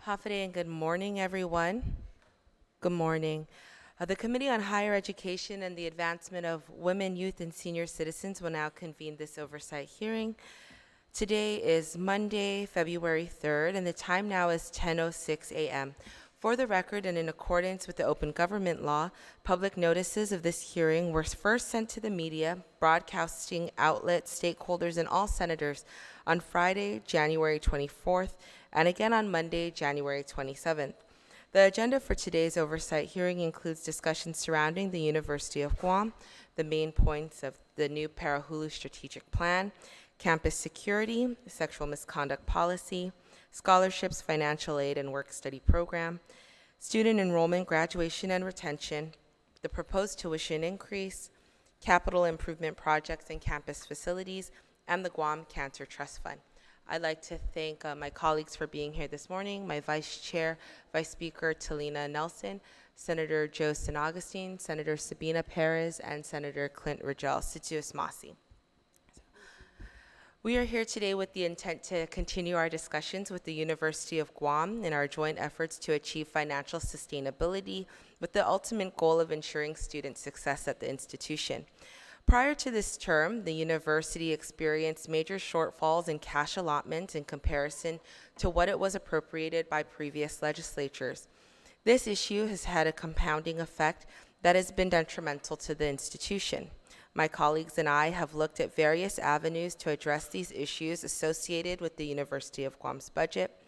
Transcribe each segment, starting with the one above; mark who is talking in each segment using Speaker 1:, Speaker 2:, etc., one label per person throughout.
Speaker 1: Hafide and good morning, everyone. Good morning. The Committee on Higher Education and the Advancement of Women, Youth, and Senior Citizens will now convene this oversight hearing. Today is Monday, February 3rd, and the time now is 10:06 a.m. For the record and in accordance with the Open Government Law, public notices of this hearing were first sent to the media, broadcasting outlets, stakeholders, and all senators on Friday, January 24th, and again on Monday, January 27th. The agenda for today's oversight hearing includes discussions surrounding the University of Guam, the main points of the new Parahulu strategic plan, campus security, sexual misconduct policy, scholarships, financial aid, and work-study program, student enrollment, graduation, and retention, the proposed tuition increase, capital improvement projects and campus facilities, and the Guam Cancer Trust Fund. I'd like to thank my colleagues for being here this morning, my Vice Chair, Vice Speaker Talina Nelson, Senator Joe San Augustine, Senator Sabina Perez, and Senator Clint Rigel. Situus Masi. We are here today with the intent to continue our discussions with the University of Guam in our joint efforts to achieve financial sustainability with the ultimate goal of ensuring student success at the institution. Prior to this term, the university experienced major shortfalls in cash allotment in comparison to what it was appropriated by previous legislatures. This issue has had a compounding effect that has been detrimental to the institution. My colleagues and I have looked at various avenues to address these issues associated with the University of Guam's budget.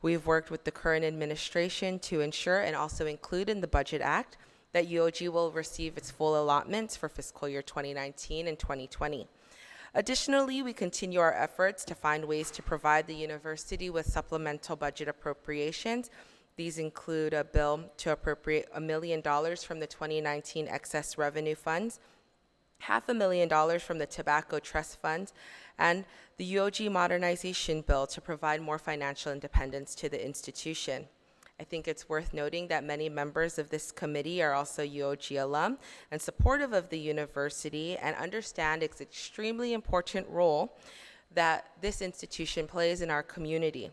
Speaker 1: We've worked with the current administration to ensure and also include in the Budget Act that UOG will receive its full allotments for fiscal year 2019 and 2020. Additionally, we continue our efforts to find ways to provide the university with supplemental budget appropriations. These include a bill to appropriate $1 million from the 2019 excess revenue funds, $500,000 from the Tobacco Trust Fund, and the UOG Modernization Bill to provide more financial independence to the institution. I think it's worth noting that many members of this committee are also UOG alum and supportive of the university and understand its extremely important role that this institution plays in our community.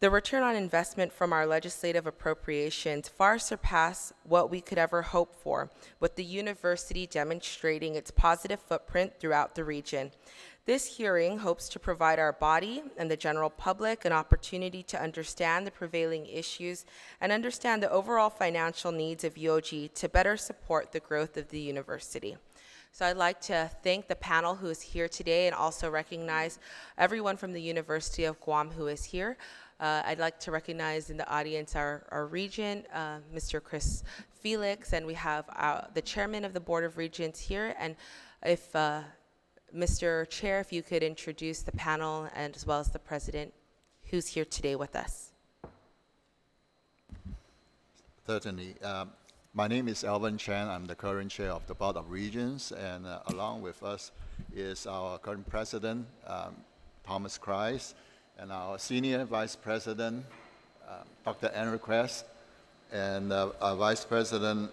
Speaker 1: The return on investment from our legislative appropriations far surpass what we could ever hope for, with the university demonstrating its positive footprint throughout the region. This hearing hopes to provide our body and the general public an opportunity to understand the prevailing issues and understand the overall financial needs of UOG to better support the growth of the university. So I'd like to thank the panel who is here today and also recognize everyone from the University of Guam who is here. I'd like to recognize in the audience our regent, Mr. Chris Felix, and we have the chairman of the Board of Regents here. And if Mr. Chair, if you could introduce the panel and as well as the president who's here today with us.
Speaker 2: Certainly. My name is Alvin Chan. I'm the current chair of the Board of Regents, and along with us is our current president, Thomas Christ, and our senior vice president, Dr. Andrew Kress, and our vice president,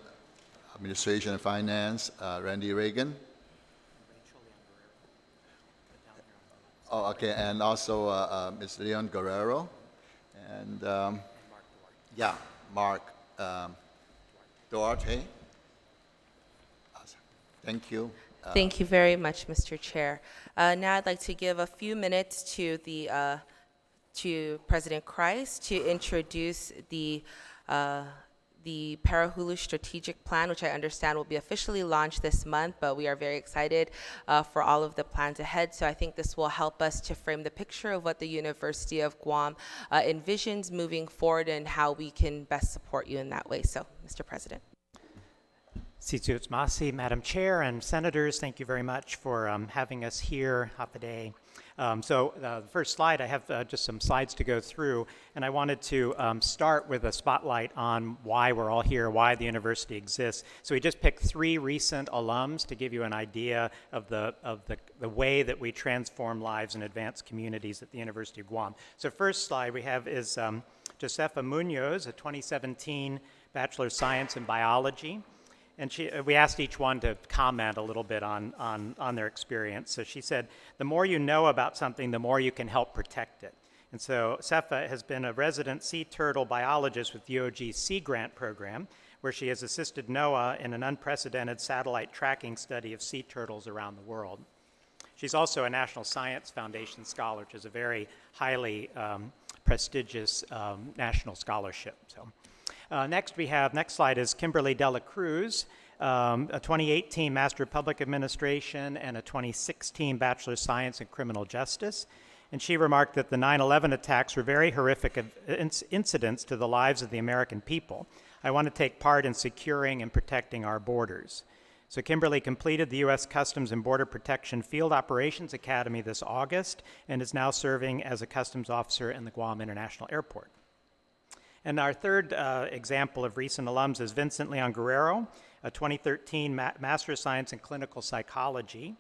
Speaker 2: administration and finance, Randy Reagan. Oh, okay, and also Ms. Leon Guerrero, and Mark Duarte. Thank you.
Speaker 1: Thank you very much, Mr. Chair. Now I'd like to give a few minutes to President Christ to introduce the Parahulu strategic plan, which I understand will be officially launched this month, but we are very excited for all of the plans ahead. So I think this will help us to frame the picture of what the University of Guam envisions moving forward and how we can best support you in that way. So, Mr. President.
Speaker 3: Situus Masi, Madam Chair and Senators, thank you very much for having us here today. The first slide, I have just some slides to go through, and I wanted to start with a spotlight on why we're all here, why the university exists. So we just picked 3 recent alums to give you an idea of the way that we transform lives and advance communities at the University of Guam. So first slide we have is Josefa Munoz, a 2017 Bachelor of Science in Biology. And we asked each one to comment a little bit on their experience. So she said, the more you know about something, the more you can help protect it. And so Sefa has been a resident sea turtle biologist with UOG's Sea Grant program, where she has assisted NOAA in an unprecedented satellite tracking study of sea turtles around the world. She's also a National Science Foundation scholar, which is a very highly prestigious national scholarship. So, next slide is Kimberly Dela Cruz, a 2018 Master of Public Administration and a 2016 Bachelor of Science in Criminal Justice. And she remarked that the 9/11 attacks were very horrific incidents to the lives of the American people. I want to take part in securing and protecting our borders. So Kimberly completed the U.S. Customs and Border Protection Field Operations Academy this August and is now serving as a customs officer in the Guam International Airport. And our third example of recent alums is Vincent Leon Guerrero, a 2013 Master of Science in Clinical Psychology.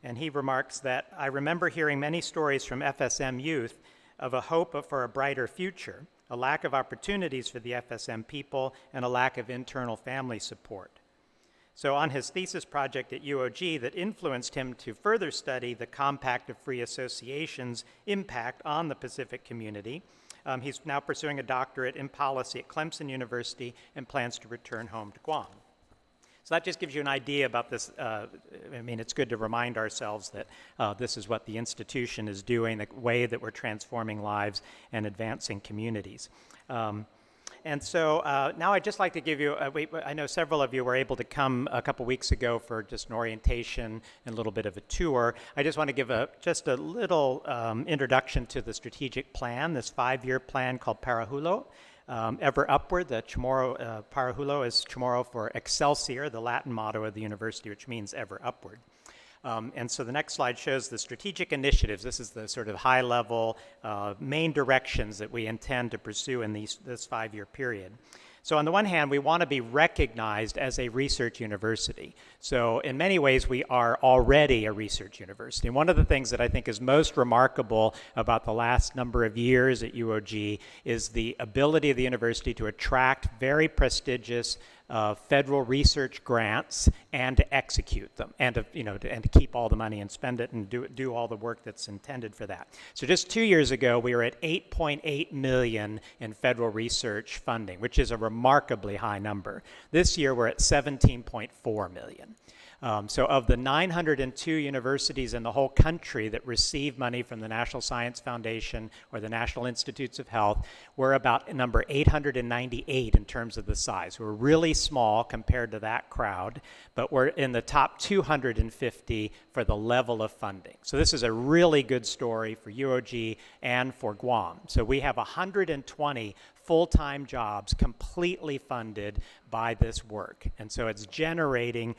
Speaker 3: And he remarks that, I remember hearing many stories from FSM youth of a hope for a brighter future, a lack of opportunities for the FSM people, and a lack of internal family support. So on his thesis project at UOG that influenced him to further study the Compact of Free Associations' impact on the Pacific community, he's now pursuing a doctorate in policy at Clemson University and plans to return home to Guam. So that just gives you an idea about this. I mean, it's good to remind ourselves that this is what the institution is doing, the way that we're transforming lives and advancing communities. And so now I'd just like to give you, I know several of you were able to come a couple weeks ago for just an orientation and a little bit of a tour. I just want to give just a little introduction to the strategic plan, this 5-year plan called Parahulo. Ever Upward, the Chamorro, Parahulo is Chamorro for Excelsior, the Latin motto of the university, which means ever upward. And so the next slide shows the strategic initiatives. This is the sort of high-level main directions that we intend to pursue in this 5-year period. So on the one hand, we want to be recognized as a research university. So in many ways, we are already a research university. And one of the things that I think is most remarkable about the last number of years at UOG is the ability of the university to attract very prestigious federal research grants and to execute them, and to keep all the money and spend it and do all the work that's intended for that. So just 2 years ago, we were at $8.8 million in federal research funding, which is a remarkably high number. This year, we're at $17.4 million. So of the 902 universities in the whole country that receive money from the National Science Foundation or the National Institutes of Health, we're about number 898 in terms of the size. We're really small compared to that crowd, but we're in the top 250 for the level of funding. So this is a really good story for UOG and for Guam. So we have 120 full-time jobs completely funded by this work. And so it's generating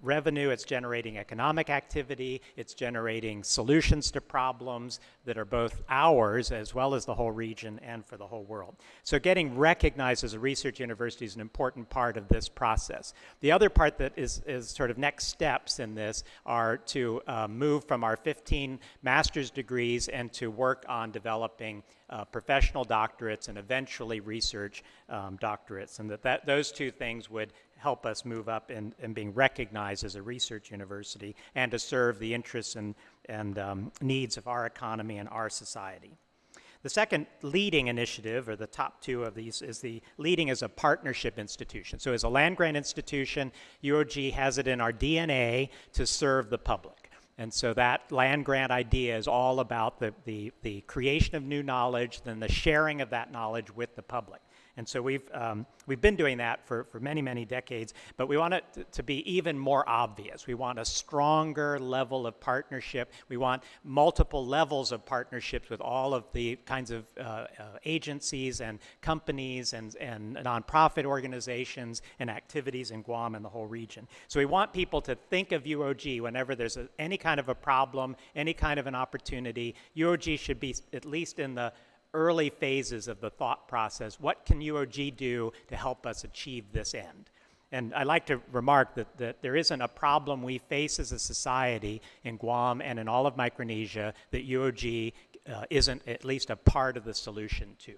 Speaker 3: revenue, it's generating economic activity, it's generating solutions to problems that are both ours as well as the whole region and for the whole world. So getting recognized as a research university is an important part of this process. The other part that is sort of next steps in this are to move from our 15 master's degrees and to work on developing professional doctorates and eventually research doctorates, and that those two things would help us move up in being recognized as a research university and to serve the interests and needs of our economy and our society. The second leading initiative, or the top two of these, is the leading as a partnership institution. So as a land-grant institution, UOG has it in our DNA to serve the public. And so that land-grant idea is all about the creation of new knowledge, then the sharing of that knowledge with the public. And so we've been doing that for many, many decades, but we want it to be even more obvious. We want a stronger level of partnership. We want multiple levels of partnerships with all of the kinds of agencies and companies and nonprofit organizations and activities in Guam and the whole region. So we want people to think of UOG whenever there's any kind of a problem, any kind of an opportunity. UOG should be at least in the early phases of the thought process. What can UOG do to help us achieve this end? And I like to remark that there isn't a problem we face as a society in Guam and in all of Micronesia that UOG isn't at least a part of the solution to.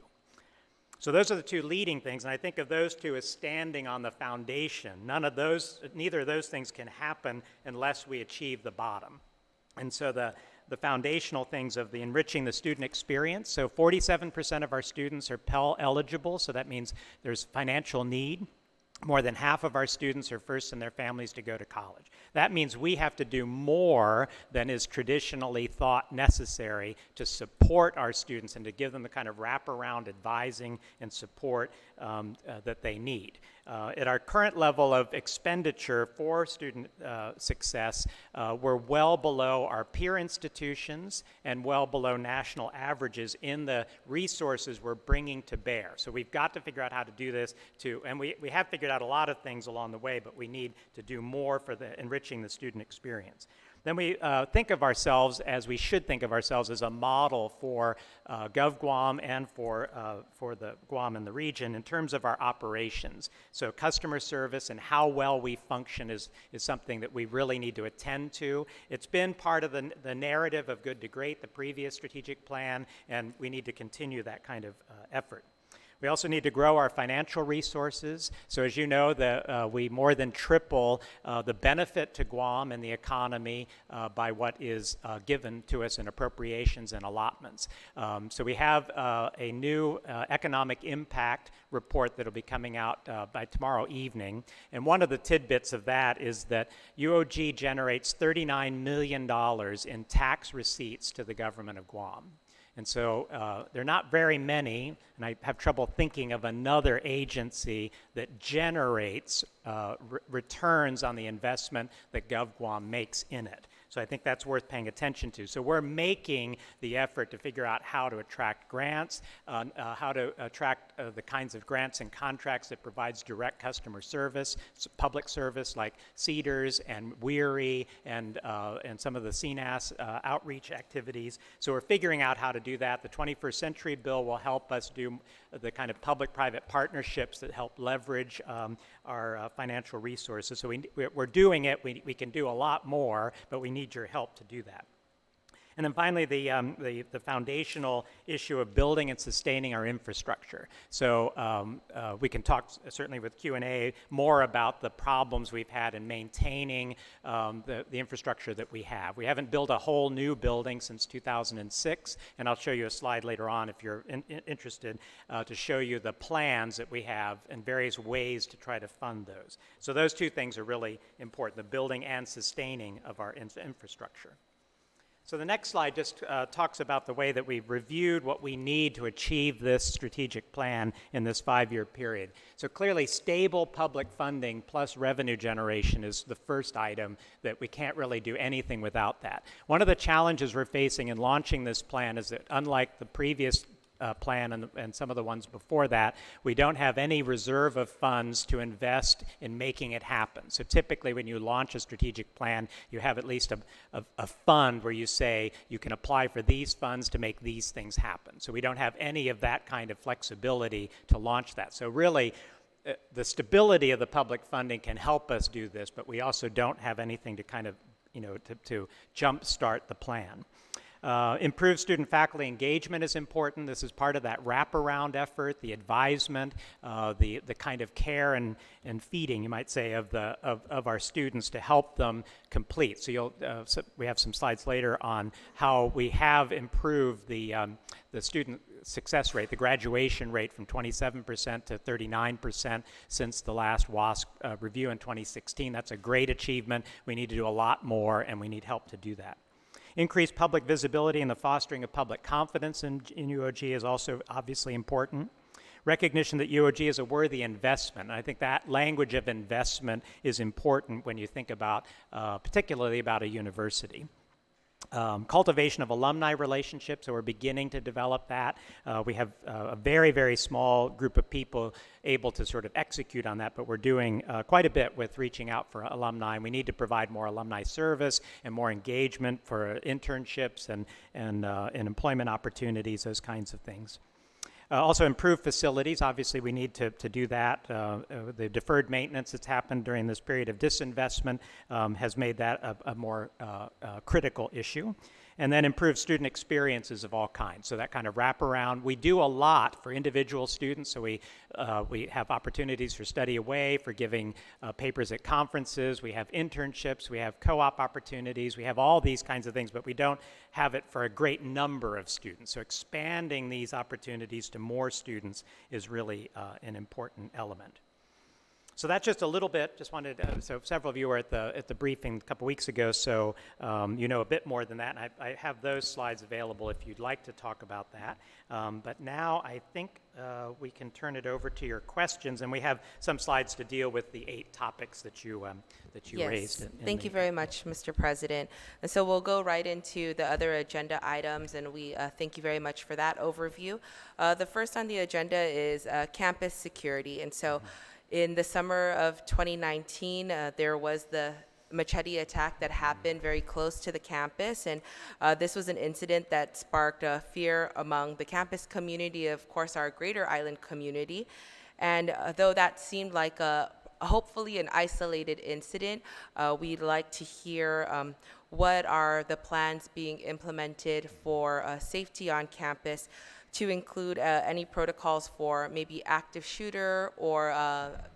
Speaker 3: So those are the two leading things, and I think of those two as standing on the foundation. Neither of those things can happen unless we achieve the bottom. And so the the foundational things of the enriching the student experience. So 47% of our students are Pell eligible, so that means there's financial need. More than half of our students are first in their families to go to college. That means we have to do more than is traditionally thought necessary to support our students and to give them the kind of wraparound advising and support that they need. At our current level of expenditure for student success, we're well below our peer institutions and well below national averages in the resources we're bringing to bear. So we've got to figure out how to do this and we have figured out a lot of things along the way, but we need to do more for enriching the student experience. Then we think of ourselves as we should think of ourselves as a model for GovGuam and for the Guam and the region in terms of our operations. So customer service and how well we function is something that we really need to attend to. It's been part of the narrative of Good to Great, the previous strategic plan, and we need to continue that kind of effort. We also need to grow our financial resources. So as you know, we more than triple the benefit to Guam and the economy by what is given to us in appropriations and allotments. So we have a new economic impact report that will be coming out by tomorrow evening. And one of the tidbits of that is that UOG generates $39 million in tax receipts to the government of Guam. And so there are not very many, and I have trouble thinking of another agency that generates returns on the investment that GovGuam makes in it. So I think that's worth paying attention to. So we're making the effort to figure out how to attract grants, how to attract the kinds of grants and contracts that provides direct customer service, public service like CEDARS and WERI and some of the CNAS outreach activities. So we're figuring out how to do that. The 21st Century Bill will help us do the kind of public-private partnerships that help leverage our financial resources. So we're doing it. We can do a lot more, but we need your help to do that. And then finally, the foundational issue of building and sustaining our infrastructure. So we can talk, certainly with Q&A, more about the problems we've had in maintaining the infrastructure that we have. We haven't built a whole new building since 2006, and I'll show you a slide later on if you're interested to show you the plans that we have and various ways to try to fund those. So those two things are really important, the building and sustaining of our infrastructure. So the next slide just talks about the way that we've reviewed what we need to achieve this strategic plan in this 5-year period. So clearly stable public funding plus revenue generation is the first item that we can't really do anything without that. One of the challenges we're facing in launching this plan is that unlike the previous plan and some of the ones before that, we don't have any reserve of funds to invest in making it happen. So typically when you launch a strategic plan, you have at least a fund where you say you can apply for these funds to make these things happen. So we don't have any of that kind of flexibility to launch that. So really, the stability of the public funding can help us do this, but we also don't have anything to kind of, to jumpstart the plan. Improved student faculty engagement is important. This is part of that wraparound effort, the advisement, the kind of care and feeding, you might say, of our students to help them complete. So we have some slides later on how we have improved the student success rate, the graduation rate from 27% to 39% since the last WASC review in 2016. That's a great achievement. We need to do a lot more, and we need help to do that. Increased public visibility and the fostering of public confidence in UOG is also obviously important. Recognition that UOG is a worthy investment. And I think that language of investment is important when you think about, particularly about a university. Cultivation of alumni relationships, so we're beginning to develop that. We have a very, very small group of people able to sort of execute on that, but we're doing quite a bit with reaching out for alumni. We need to provide more alumni service and more engagement for internships and employment opportunities, those kinds of things. Also improve facilities. Obviously, we need to do that. The deferred maintenance that's happened during this period of disinvestment has made that a more critical issue. And then improve student experiences of all kinds. So that kind of wraparound. We do a lot for individual students. So we have opportunities for study away, for giving papers at conferences. We have internships. We have co-op opportunities. We have all these kinds of things, but we don't have it for a great number of students. So expanding these opportunities to more students is really an important element. So that's just a little bit. Just wanted so several of you were at the briefing a couple weeks ago, so you know a bit more than that. And I have those slides available if you'd like to talk about that. But now I think we can turn it over to your questions, and we have some slides to deal with the 8 topics that you
Speaker 1: Yes.
Speaker 3: raised.
Speaker 1: Thank you very much, Mr. President. And so we'll go right into the other agenda items, and we thank you very much for that overview. The first on the agenda is campus security, and so. In the summer of 2019, there was the machete attack that happened very close to the campus, and this was an incident that sparked fear among the campus community, of course, our greater island community. And though that seemed like hopefully an isolated incident, we'd like to hear what are the plans being implemented for safety on campus, to include any protocols for maybe active shooter or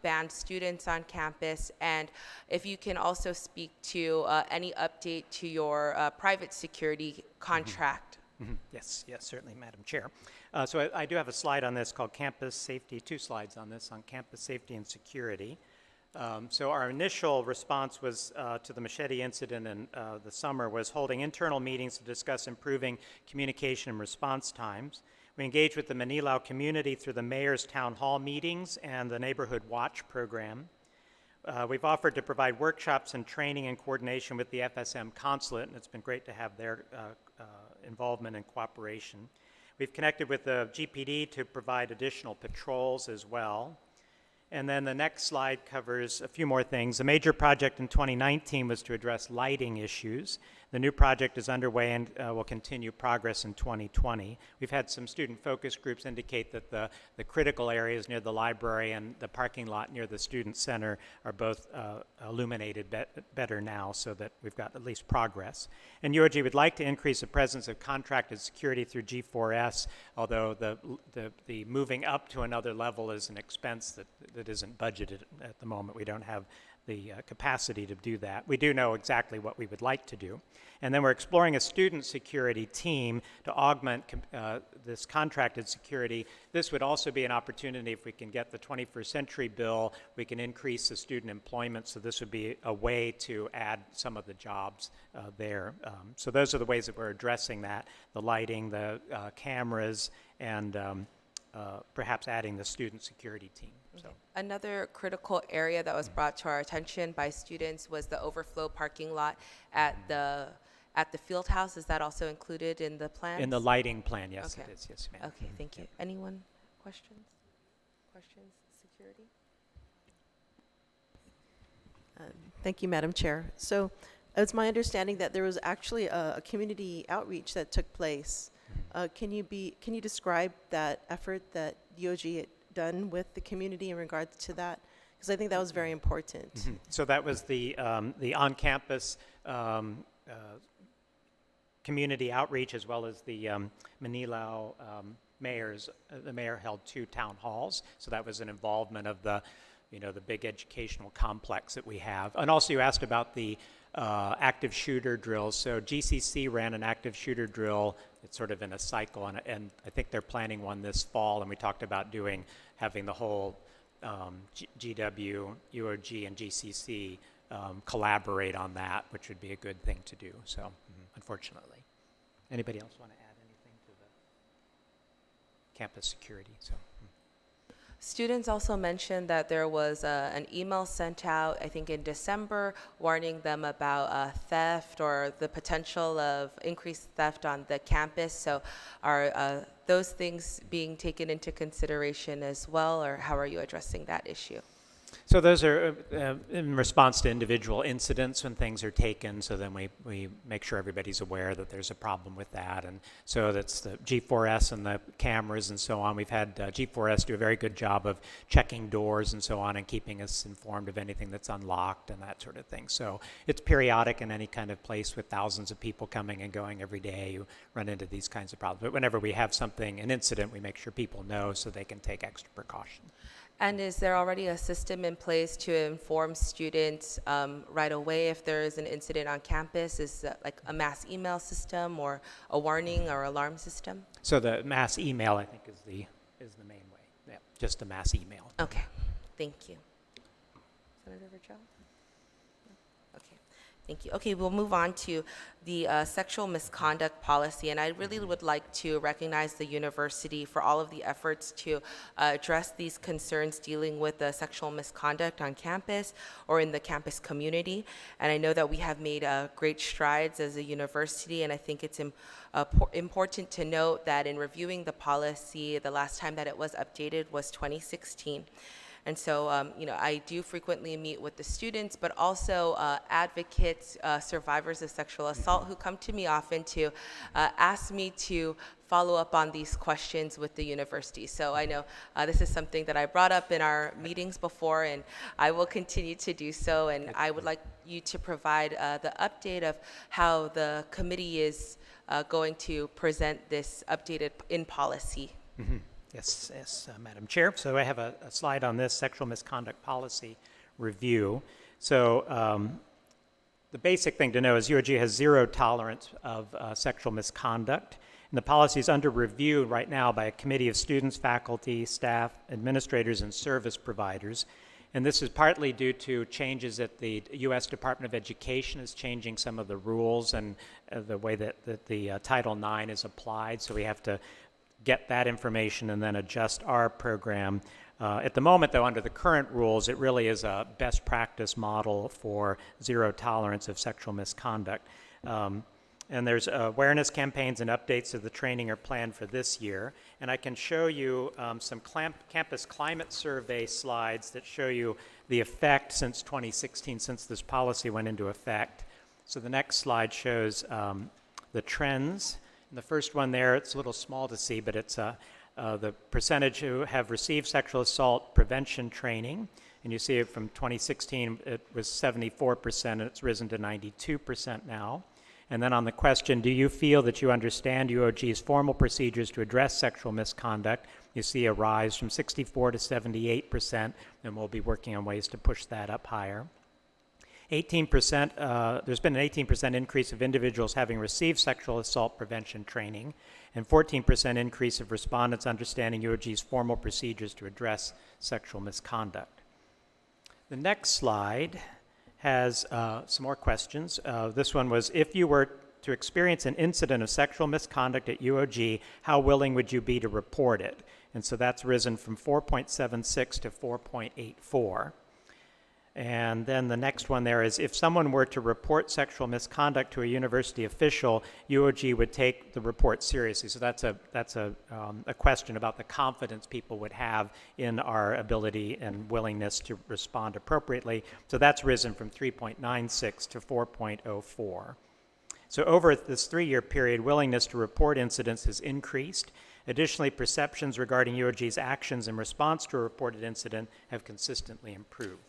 Speaker 1: banned students on campus, and if you can also speak to any update to your private security contract.
Speaker 3: Yes, certainly, Madam Chair. So I do have a slide on this called Campus Safety, 2 slides on this, on campus safety and security. So our initial response was to the machete incident in the summer was holding internal meetings to discuss improving communication and response times. We engaged with the Manilao community through the mayor's town hall meetings and the neighborhood watch program. We've offered to provide workshops and training and coordination with the FSM consulate, and it's been great to have their involvement and cooperation. We've connected with the GPD to provide additional patrols as well. And then the next slide covers a few more things. A major project in 2019 was to address lighting issues. The new project is underway and will continue progress in 2020. We've had some student focus groups indicate that the critical areas near the library and the parking lot near the student center are both illuminated better now, so that we've got at least progress. And UOG would like to increase the presence of contracted security through G4S, although the moving up to another level is an expense that isn't budgeted at the moment. We don't have the capacity to do that. We do know exactly what we would like to do. And then we're exploring a student security team to augment this contracted security. This would also be an opportunity, if we can get the 21st century bill, we can increase the student employment, so this would be a way to add some of the jobs there. So those are the ways that we're addressing that, the lighting, the cameras, and perhaps adding the student security team. So.
Speaker 1: Another critical area that was brought to our attention by students was the overflow parking lot at the field house. Is that also included in the plan?
Speaker 3: In the lighting plan, yes,
Speaker 1: Okay.
Speaker 3: it is. Yes, ma'am.
Speaker 1: Okay, thank you. Anyone? Questions? Security?
Speaker 4: Thank you, Madam Chair. So it's my understanding that there was actually a community outreach that took place. Can you describe that effort that UOG had done with the community in regards to that? Because I think that was very important.
Speaker 3: Mm-hmm. So that was the on-campus community outreach, as well as the Manilao mayors. The mayor held 2 town halls, so that was an involvement of the big educational complex that we have. And also you asked about the active shooter drills. So GCC ran an active shooter drill. It's sort of in a cycle, and I think they're planning one this fall, and we talked about having the whole GW, UOG, and GCC collaborate on that, which would be a good thing to do, so unfortunately. Anybody else want to add anything to the campus security?
Speaker 1: Students also mentioned that there was an email sent out, I think in December, warning them about theft or the potential of increased theft on the campus. So are those things being taken into consideration as well, or how are you addressing that issue?
Speaker 3: So those are in response to individual incidents when things are taken, so then we make sure everybody's aware that there's a problem with that. And so that's the G4S and the cameras and so on. We've had G4S do a very good job of checking doors and so on and keeping us informed of anything that's unlocked and that sort of thing. So it's periodic in any kind of place with thousands of people coming and going every day. You run into these kinds of problems. But whenever we have something, an incident, we make sure people know so they can take extra precaution.
Speaker 1: And is there already a system in place to inform students right away if there is an incident on campus? Is that like a mass email system or a warning or alarm system?
Speaker 3: So the mass email, I think, is the main way. Yeah, just a mass email.
Speaker 1: Okay, thank you. Senator Virgil? Okay, thank you. Okay, we'll move on to the sexual misconduct policy, and I really would like to recognize the university for all of the efforts to address these concerns dealing with the sexual misconduct on campus or in the campus community. And I know that we have made great strides as a university, and I think it's important to note that in reviewing the policy, the last time that it was updated was 2016. And so, I do frequently meet with the students, but also advocates, survivors of sexual assault who come to me often to ask me to follow up on these questions with the university. So I know this is something that I brought up in our meetings before, and I will continue to do so. And I would like you to provide the update of how the committee is going to present this updated in policy.
Speaker 3: Mm-hmm. Yes, Madam Chair. So I have a slide on this sexual misconduct policy review. So the basic thing to know is UOG has zero tolerance of sexual misconduct. And the policy is under review right now by a committee of students, faculty, staff, administrators, and service providers. And this is partly due to changes that the U.S. Department of Education is changing some of the rules and the way that the Title IX is applied. So we have to get that information and then adjust our program. At the moment, though, under the current rules, it really is a best practice model for zero tolerance of sexual misconduct. And there's awareness campaigns and updates of the training are planned for this year. And I can show you some campus climate survey slides that show you the effect since 2016, since this policy went into effect. So the next slide shows the trends. And the first one there, it's a little small to see, but it's the percentage who have received sexual assault prevention training. And you see it from 2016, it was 74%, and it's risen to 92% now. And then on the question, do you feel that you understand UOG's formal procedures to address sexual misconduct? You see a rise from 64 to 78%, and we'll be working on ways to push that up higher. 18%, there's been an 18% increase of individuals having received sexual assault prevention training, and 14% increase of respondents understanding UOG's formal procedures to address sexual misconduct. The next slide has some more questions. This one was, if you were to experience an incident of sexual misconduct at UOG, how willing would you be to report it? And so that's risen from 4.76 to 4.84. And then the next one there is, if someone were to report sexual misconduct to a university official, UOG would take the report seriously. So that's a question about the confidence people would have in our ability and willingness to respond appropriately. So that's risen from 3.96 to 4.04. So over this 3-year period, willingness to report incidents has increased. Additionally, perceptions regarding UOG's actions in response to a reported incident have consistently improved.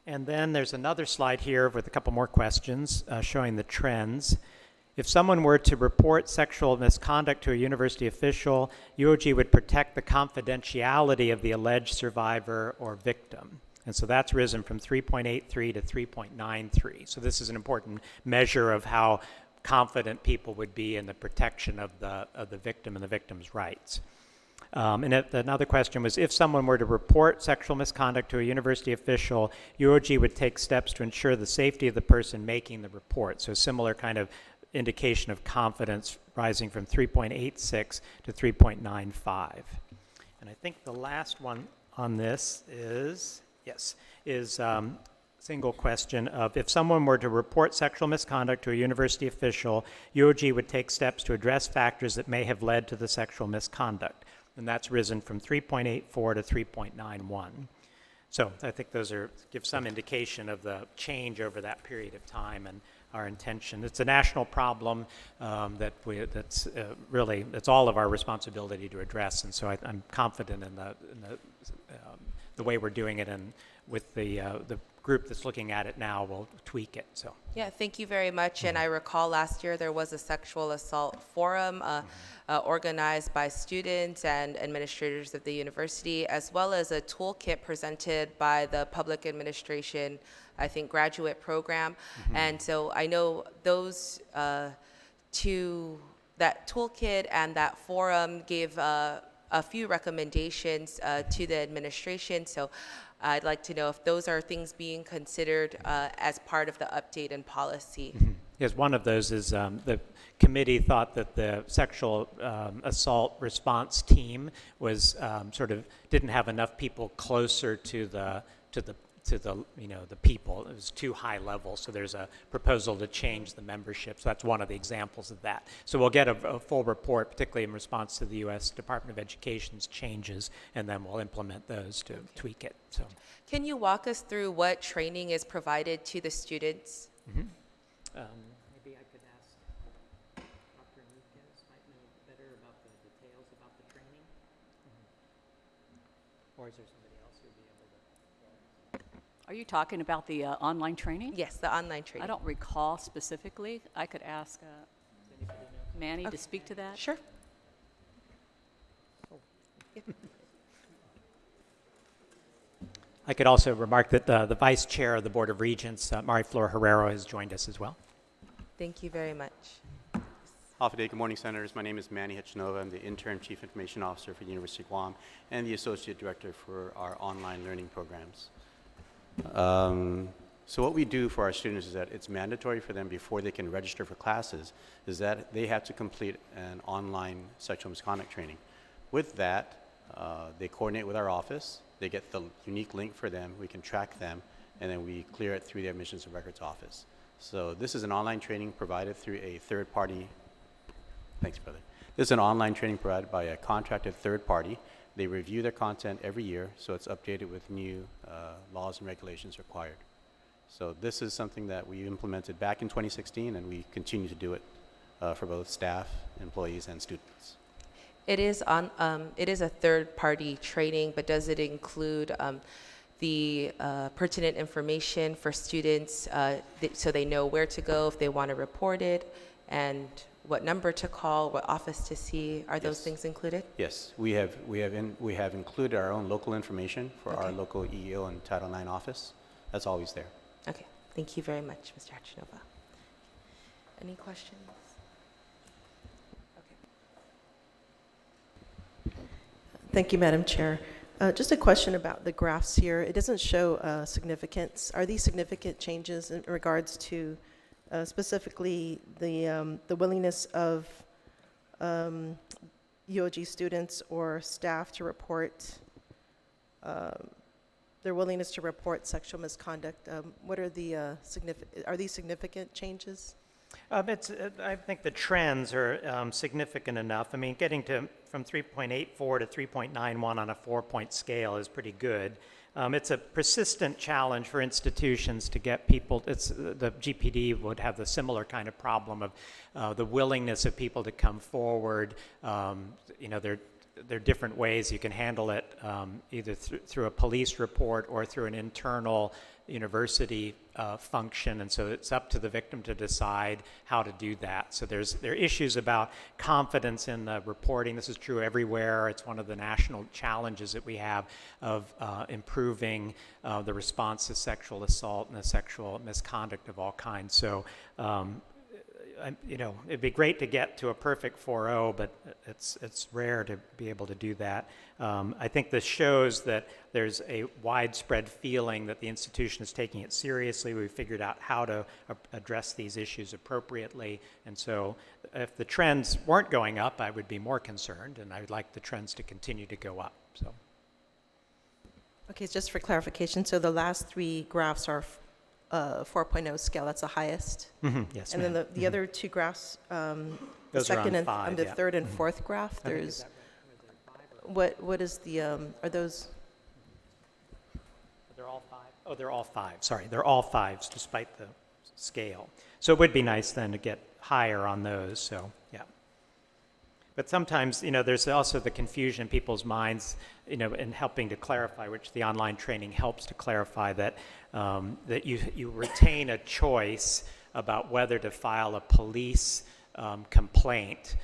Speaker 3: And then there's another slide here with a couple more questions showing the trends. If someone were to report sexual misconduct to a university official, UOG would protect the confidentiality of the alleged survivor or victim. And so that's risen from 3.83 to 3.93. So this is an important measure of how confident people would be in the protection of the victim and the victim's rights. And another question was, if someone were to report sexual misconduct to a university official, UOG would take steps to ensure the safety of the person making the report. So a similar kind of indication of confidence, rising from 3.86 to 3.95. And I think the last one on this is single question of, if someone were to report sexual misconduct to a university official, UOG would take steps to address factors that may have led to the sexual misconduct. And that's risen from 3.84 to 3.91. So I think those give some indication of the change over that period of time and our intention. It's a national problem that's really, it's all of our responsibility to address, and so I'm confident in the way we're doing it, and with the group that's looking at it now, we'll tweak it. So.
Speaker 1: Yeah, thank you very much. And I recall last year there was a sexual assault forum organized by students and administrators of the university, as well as a toolkit presented by the public administration, I think, graduate program. And so I know those that toolkit and that forum gave a few recommendations to the administration. So I'd like to know if those are things being considered as part of the update in policy.
Speaker 3: Yes, one of those is the committee thought that the sexual assault response team was didn't have enough people closer to the people. It was too high level, so there's a proposal to change the membership. So that's one of the examples of that. So we'll get a full report, particularly in response to the U.S. Department of Education's changes, and then we'll implement those to tweak it. So,
Speaker 1: Can you walk us through what training is provided to the students?
Speaker 3: maybe I could ask Dr. Enriquez might know better about the details about the training. Or is there somebody else who would be able to?
Speaker 5: Are you talking about the online training?
Speaker 1: Yes, the online training.
Speaker 5: I don't recall specifically. I could ask Manny to speak to that.
Speaker 1: Sure.
Speaker 3: I could also remark that the Vice Chair of the Board of Regents, Mariflor Herrero, has joined us as well.
Speaker 1: Thank you very much.
Speaker 6: Good morning, Senators. My name is Manny Hechnova. I'm the Interim Chief Information Officer for the University of Guam and the Associate Director for our online learning programs. So what we do for our students is that it's mandatory for them before they can register for classes is that they have to complete an online sexual misconduct training. With that, they coordinate with our office. They get the unique link for them. We can track them, and then we clear it through the Admissions and Records Office. So this is an online training provided through a third party. Thanks, brother. This is an online training provided by a contracted third party. They review their content every year, so it's updated with new laws and regulations required. So this is something that we implemented back in 2016, and we continue to do it for both staff, employees, and students.
Speaker 1: It is a third-party training, but does it include the pertinent information for students so they know where to go if they want to report it, and what number to call, what office to see? Are those things included?
Speaker 6: Yes, we have included our own local information for our local EEO and Title IX office. That's always there.
Speaker 1: Okay, thank you very much, Mr. Hachinova. Any questions?
Speaker 4: Thank you, Madam Chair. Just a question about the graphs here. It doesn't show significance. Are these significant changes in regards to specifically the willingness of UOG students or staff to report their willingness to report sexual misconduct? What are the are these significant changes?
Speaker 3: I think the trends are significant enough. I mean, getting from 3.84 to 3.91 on a 4-point scale is pretty good. It's a persistent challenge for institutions to get people. The GPD would have the similar kind of problem of the willingness of people to come forward. There are different ways you can handle it, either through a police report or through an internal university function, and so it's up to the victim to decide how to do that. So there are issues about confidence in the reporting. This is true everywhere. It's one of the national challenges that we have of improving the response to sexual assault and the sexual misconduct of all kinds. So it'd be great to get to a perfect 4.0, but it's rare to be able to do that. I think this shows that there's a widespread feeling that the institution is taking it seriously. We've figured out how to address these issues appropriately, and so if the trends weren't going up, I would be more concerned, and I would like the trends to continue to go up. So.
Speaker 4: Okay, just for clarification, so the last three graphs are 4.0 scale, that's the highest?
Speaker 3: Mm-hmm. Yes,
Speaker 4: and
Speaker 3: ma'am.
Speaker 4: then the other two graphs, the
Speaker 3: Those
Speaker 4: second
Speaker 3: are on
Speaker 4: and the
Speaker 3: 5,
Speaker 4: third and fourth graph, there's, what is the, are those,
Speaker 3: Oh, they're all 5. Sorry, they're all 5s despite the scale. So it would be nice then to get higher on those. So yeah. But sometimes, there's also the confusion in people's minds, in helping to clarify, which the online training helps to clarify that that you retain a choice about whether to file a police complaint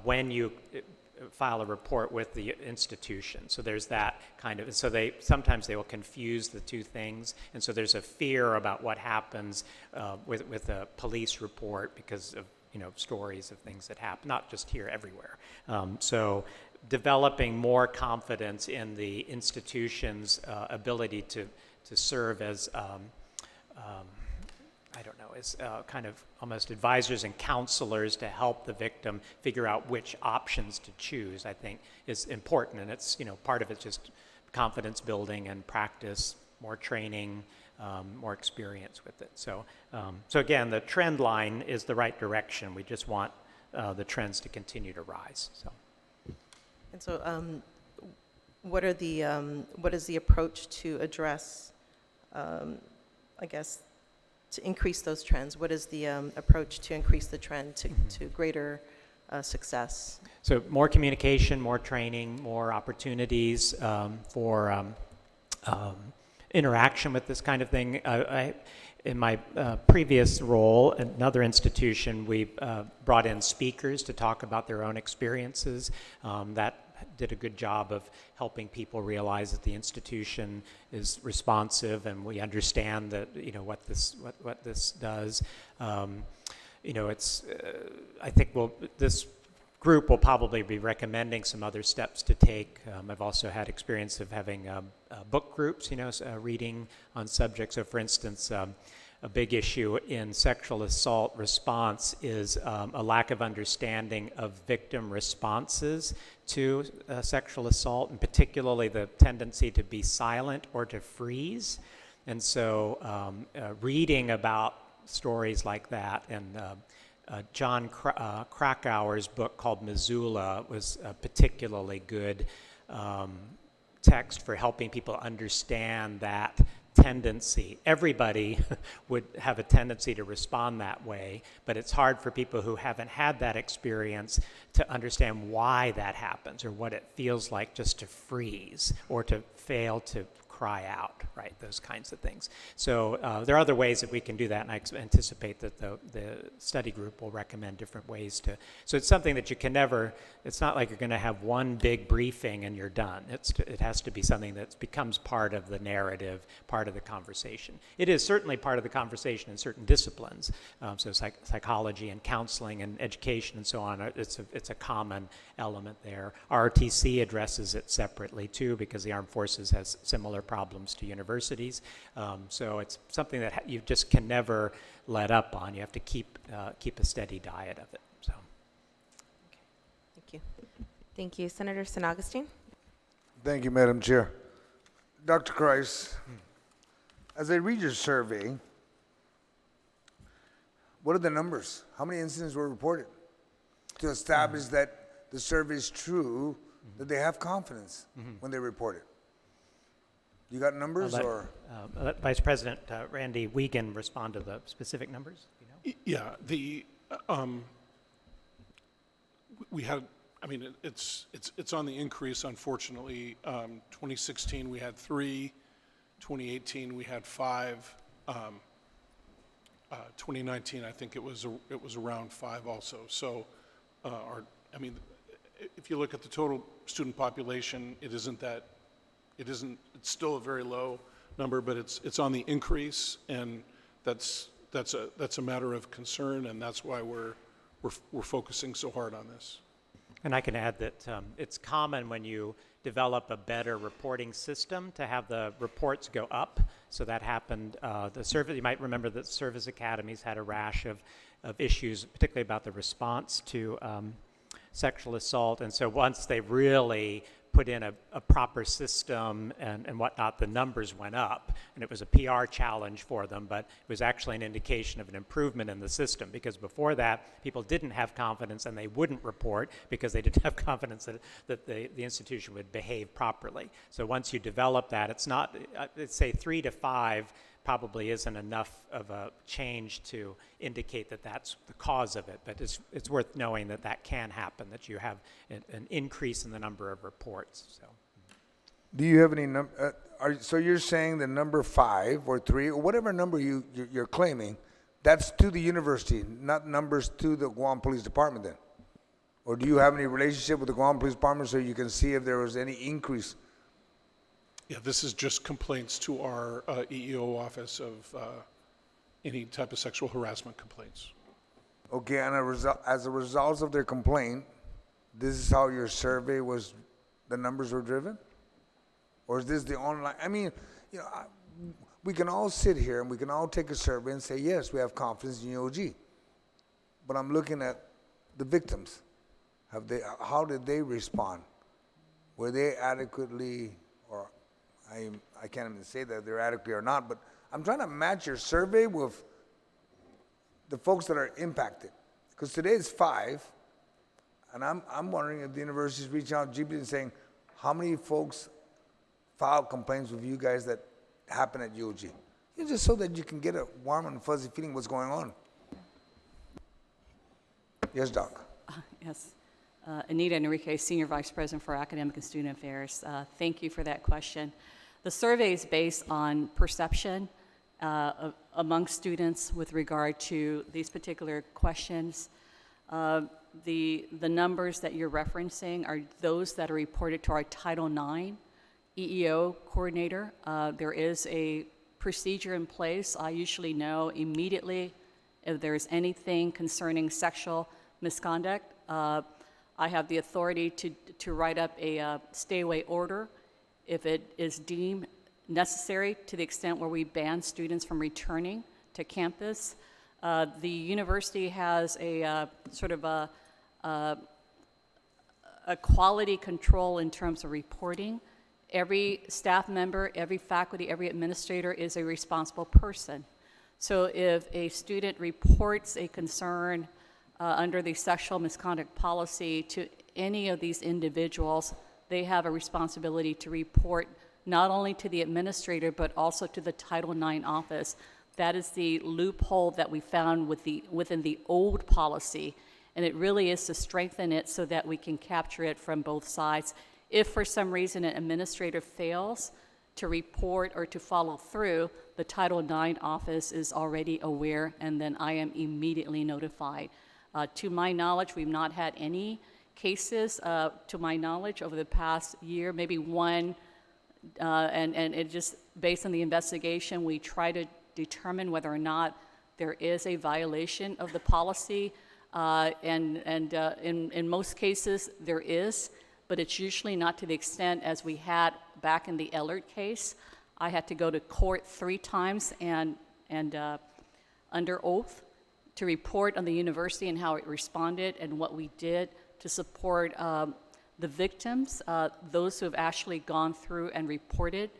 Speaker 3: when you file a report with the institution. So there's that kind of, so sometimes they will confuse the two things, and so there's a fear about what happens with a police report because of stories of things that happen, not just here, everywhere. So developing more confidence in the institution's ability to serve as, as kind of almost advisors and counselors to help the victim figure out which options to choose, I think is important. And it's, part of it's just confidence building and practice, more training, more experience with it. So again, the trend line is the right direction. We just want the trends to continue to rise. So.
Speaker 4: And so, what is the approach to address, I guess, to increase those trends? What is the approach to increase the trend to greater success? So
Speaker 3: more communication, more training, more opportunities for interaction with this kind of thing. In my previous role at another institution, we brought in speakers to talk about their own experiences. That did a good job of helping people realize that the institution is responsive and we understand that what this does. It's I think this group will probably be recommending some other steps to take. I've also had experience of having book groups, reading on subjects. So for instance, a big issue in sexual assault response is a lack of understanding of victim responses to sexual assault, and particularly the tendency to be silent or to freeze. And so reading about stories like that, and John Krakauer's book called Missoula was a particularly good text for helping people understand that tendency. Everybody would have a tendency to respond that way, but it's hard for people who haven't had that experience to understand why that happens or what it feels like just to freeze or to fail to cry out, right? Those kinds of things. So there are other ways that we can do that, and I anticipate that the study group will recommend different ways to. So it's something that you can never, it's not like you're going to have one big briefing and you're done. It has to be something that becomes part of the narrative, part of the conversation. It is certainly part of the conversation in certain disciplines, so psychology and counseling and education and so on. It's a common element there. ROTC addresses it separately too, because the Armed Forces has similar problems to universities. So it's something that you just can never let up on. You have to keep a steady diet of it. So,
Speaker 4: okay. Thank you.
Speaker 1: Thank you. Senator San Augustine.
Speaker 7: Thank you, Madam Chair. Dr. Christ, as I read your survey, what are the numbers? How many incidents were reported to establish that the survey is true, that they have confidence when they report it? You got numbers, or?
Speaker 3: Let Vice President Randy Wiegand respond to the specific numbers.
Speaker 8: Yeah, we had. I mean, it's on the increase. Unfortunately, 2016 we had 3, 2018 we had 5, 2019 I think it was around 5 also. So, if you look at the total student population, it's still a very low number, but it's on the increase, and that's a matter of concern, and that's why we're focusing so hard on this.
Speaker 3: And I can add that it's common when you develop a better reporting system to have the reports go up. So that happened. You might remember that service academies had a rash of issues, particularly about the response to sexual assault. And so once they really put in a proper system and whatnot, the numbers went up. And it was a PR challenge for them, but it was actually an indication of an improvement in the system, because before that, people didn't have confidence and they wouldn't report because they didn't have confidence that the institution would behave properly. So once you develop that, it's not, let's say 3 to 5 probably isn't enough of a change to indicate that that's the cause of it, but it's worth knowing that that can happen, that you have an increase in the number of reports. So,
Speaker 7: Do you have any number? So you're saying the number 5 or 3 or whatever number you're claiming, that's to the university, not numbers to the Guam Police Department then? Or do you have any relationship with the Guam Police Department so you can see if there was any increase?
Speaker 8: Yeah, this is just complaints to our EEO office of any type of sexual harassment complaints.
Speaker 7: Okay, and as a result of their complaint, this is how your survey was, the numbers were driven? Or is this the online? I mean, you know, we can all sit here and we can all take a survey and say, yes, we have confidence in EOG. But I'm looking at the victims. How did they respond? Were they adequately, or I can't even say that they're adequately or not, but I'm trying to match your survey with the folks that are impacted. Because today it's 5, and I'm wondering if the university is reaching out to GP and saying, how many folks filed complaints with you guys that happen at UOG? Just so that you can get a warm and fuzzy feeling what's going on. Yes, Doc.
Speaker 5: Yes. Anita Enrique, Senior Vice President for Academic and Student Affairs. Thank you for that question. The survey is based on perception among students with regard to these particular questions. The numbers that you're referencing are those that are reported to our Title IX EEO coordinator. There is a procedure in place. I usually know immediately if there's anything concerning sexual misconduct. I have the authority to write up a stay-away order if it is deemed necessary, to the extent where we ban students from returning to campus. The university has a sort of a quality control in terms of reporting. Every staff member, every faculty, every administrator is a responsible person. So if a student reports a concern under the sexual misconduct policy to any of these individuals, they have a responsibility to report not only to the administrator, but also to the Title IX office. That is the loophole that we found within the old policy, and it really is to strengthen it so that we can capture it from both sides. If for some reason an administrator fails to report or to follow through, the Title IX office is already aware, and then I am immediately notified. To my knowledge, we've not had any cases, to my knowledge, over the past year, maybe one, and it just, based on the investigation, we try to determine whether or not there is a violation of the policy, and in most cases, there is, but it's usually not to the extent as we had back in the Ellert case. I had to go to court 3 times and under oath to report on the university and how it responded and what we did to support the victims, those who have actually gone through and reported.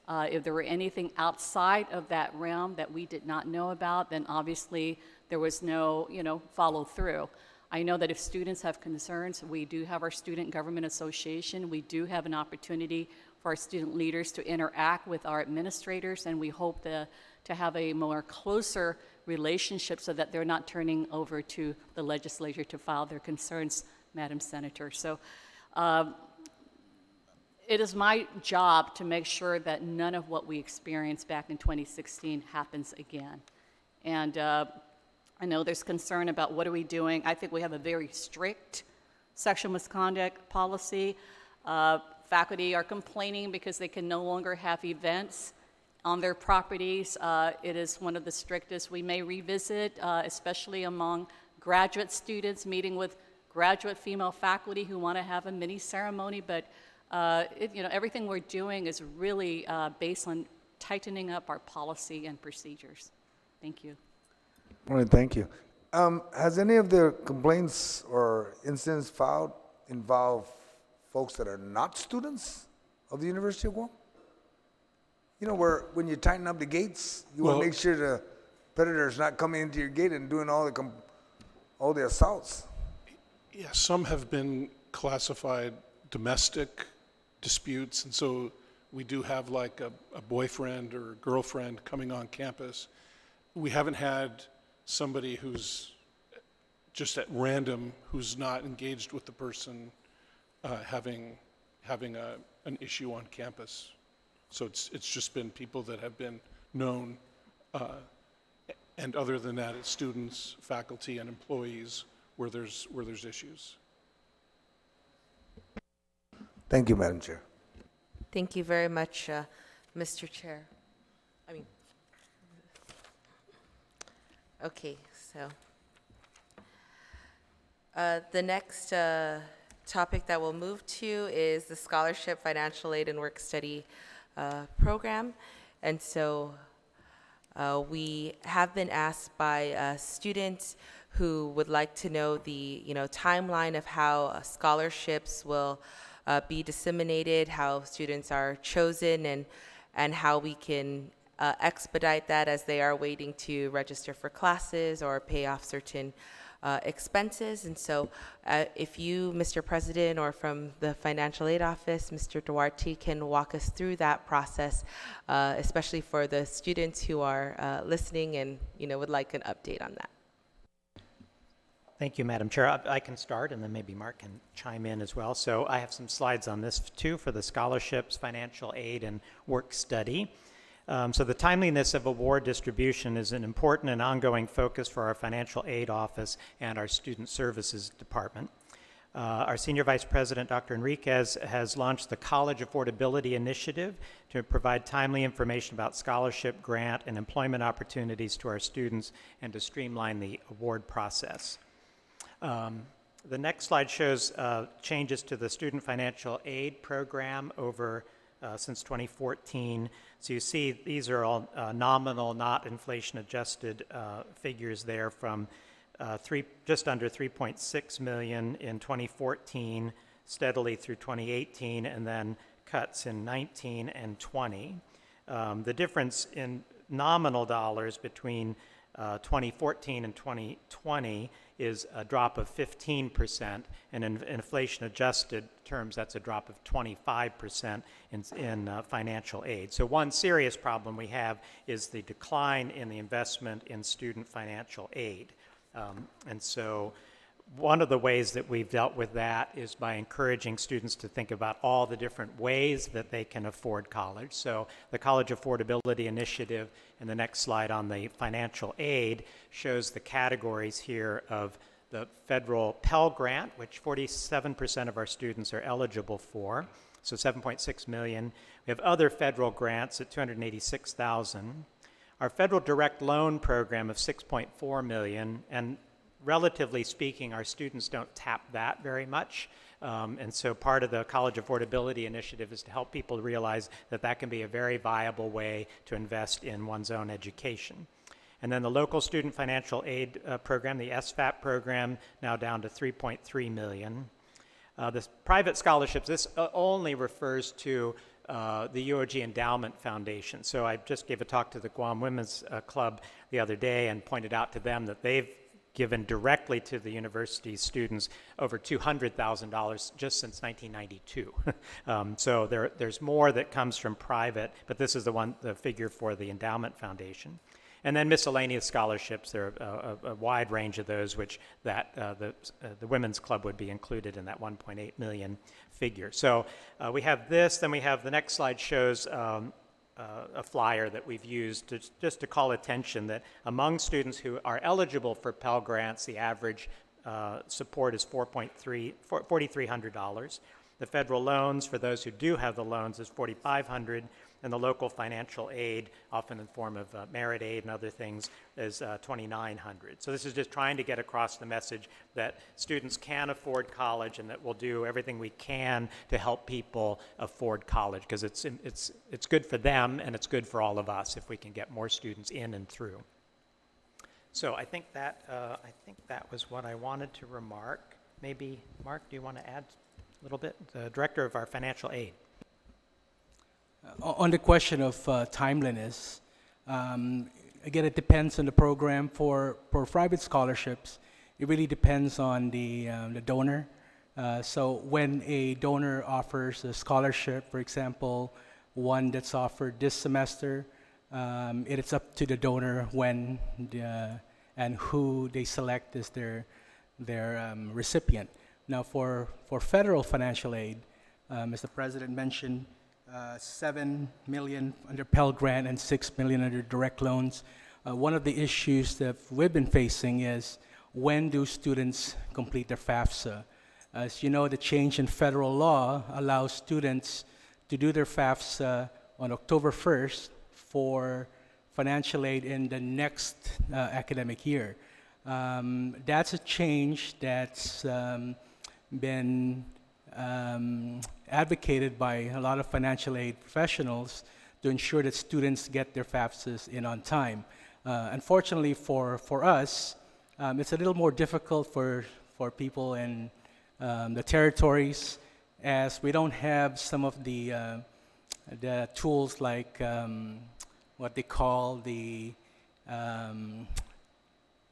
Speaker 5: If there were anything outside of that realm that we did not know about, then obviously there was no, follow through. I know that if students have concerns, we do have our Student Government Association. We do have an opportunity for our student leaders to interact with our administrators, and we hope to have a more closer relationship so that they're not turning over to the legislature to file their concerns, Madam Senator. So it is my job to make sure that none of what we experienced back in 2016 happens again. And I know there's concern about what are we doing. I think we have a very strict sexual misconduct policy. Faculty are complaining because they can no longer have events on their properties. It is one of the strictest. We may revisit, especially among graduate students, meeting with graduate female faculty who want to have a mini ceremony, but everything we're doing is really based on tightening up our policy and procedures. Thank you.
Speaker 7: All right, thank you. Has any of the complaints or incidents filed involved folks that are not students of the University of Guam? You know, where when you tighten up the gates, you want
Speaker 8: Well-
Speaker 7: to make sure the predator's not coming into your gate and doing all the assaults.
Speaker 8: Yeah, some have been classified domestic disputes, and so we do have like a boyfriend or girlfriend coming on campus. We haven't had somebody who's just at random, who's not engaged with the person, having an issue on campus. So it's just been people that have been known, and other than that, it's students, faculty, and employees where there's issues.
Speaker 7: Thank you, Madam Chair.
Speaker 1: Thank you very much, Mr. Chair. Okay, so the next topic that we'll move to is the Scholarship, Financial Aid, and Work Study program. And so we have been asked by students who would like to know the timeline of how scholarships will be disseminated, how students are chosen, and how we can expedite that as they are waiting to register for classes or pay off certain expenses. And so if you, Mr. President, or from the Financial Aid Office, Mr. Duarte, can walk us through that process, especially for the students who are listening and would like an update on that.
Speaker 3: Thank you, Madam Chair. I can start, and then maybe Mark can chime in as well. So I have some slides on this, too, for the scholarships, financial aid, and work study. So the timeliness of award distribution is an important and ongoing focus for our financial aid office and our student services department. Our Senior Vice President, Dr. Enriquez, has launched the College Affordability Initiative to provide timely information about scholarship, grant, and employment opportunities to our students and to streamline the award process. The next slide shows changes to the student financial aid program over since 2014. So you see these are all nominal, not inflation-adjusted figures there from just under 3.6 million in 2014, steadily through 2018, and then cuts in 19 and 20. The difference in nominal dollars between 2014 and 2020 is a drop of 15%, and in inflation-adjusted terms, that's a drop of 25% in financial aid. So one serious problem we have is the decline in the investment in student financial aid. And so one of the ways that we've dealt with that is by encouraging students to think about all the different ways that they can afford college. So the College Affordability Initiative, in the next slide on the financial aid, shows the categories here of the federal Pell Grant, which 47% of our students are eligible for, so 7.6 million. We have other federal grants at 286,000. Our federal direct loan program of 6.4 million, and relatively speaking, our students don't tap that very much. And so part of the College Affordability Initiative is to help people realize that that can be a very viable way to invest in one's own education. And then the local student financial aid program, the SFAP program, now down to 3.3 million. The private scholarships, this only refers to the UOG Endowment Foundation. So I just gave a talk to the Guam Women's Club the other day and pointed out to them that they've given directly to the university students over $200,000 just since 1992. So there's more that comes from private, but this is the figure for the Endowment Foundation. And then miscellaneous scholarships, there are a wide range of those, which the Women's Club would be included in that 1.8 million figure. So we have this, then we have the next slide shows a flyer that we've used just to call attention that among students who are eligible for Pell Grants, the average support is $4,300. The federal loans for those who do have the loans is $4,500, and the local financial aid, often in the form of merit aid and other things, is $2,900. So this is just trying to get across the message that students can afford college and that we'll do everything we can to help people afford college, because it's good for them and it's good for all of us if we can get more students in and through. So I think that was what I wanted to remark. Maybe, Mark, do you want to add? a little bit, the director of our financial aid.
Speaker 9: On the question of timeliness, again, it depends on the program. For private scholarships, it really depends on the donor. So when a donor offers a scholarship, for example, one that's offered this semester, it is up to the donor when and who they select as their recipient. Now, for federal financial aid, as the president mentioned, 7 million under Pell Grant and 6 million under direct loans. One of the issues that we've been facing is when do students complete their FAFSA? As you know, the change in federal law allows students to do their FAFSA on October 1st for financial aid in the next academic year. That's a change that's been advocated by a lot of financial aid professionals to ensure that students get their FAFSAs in on time. Unfortunately for us, it's a little more difficult for people in the territories, as we don't have some of the tools like what they call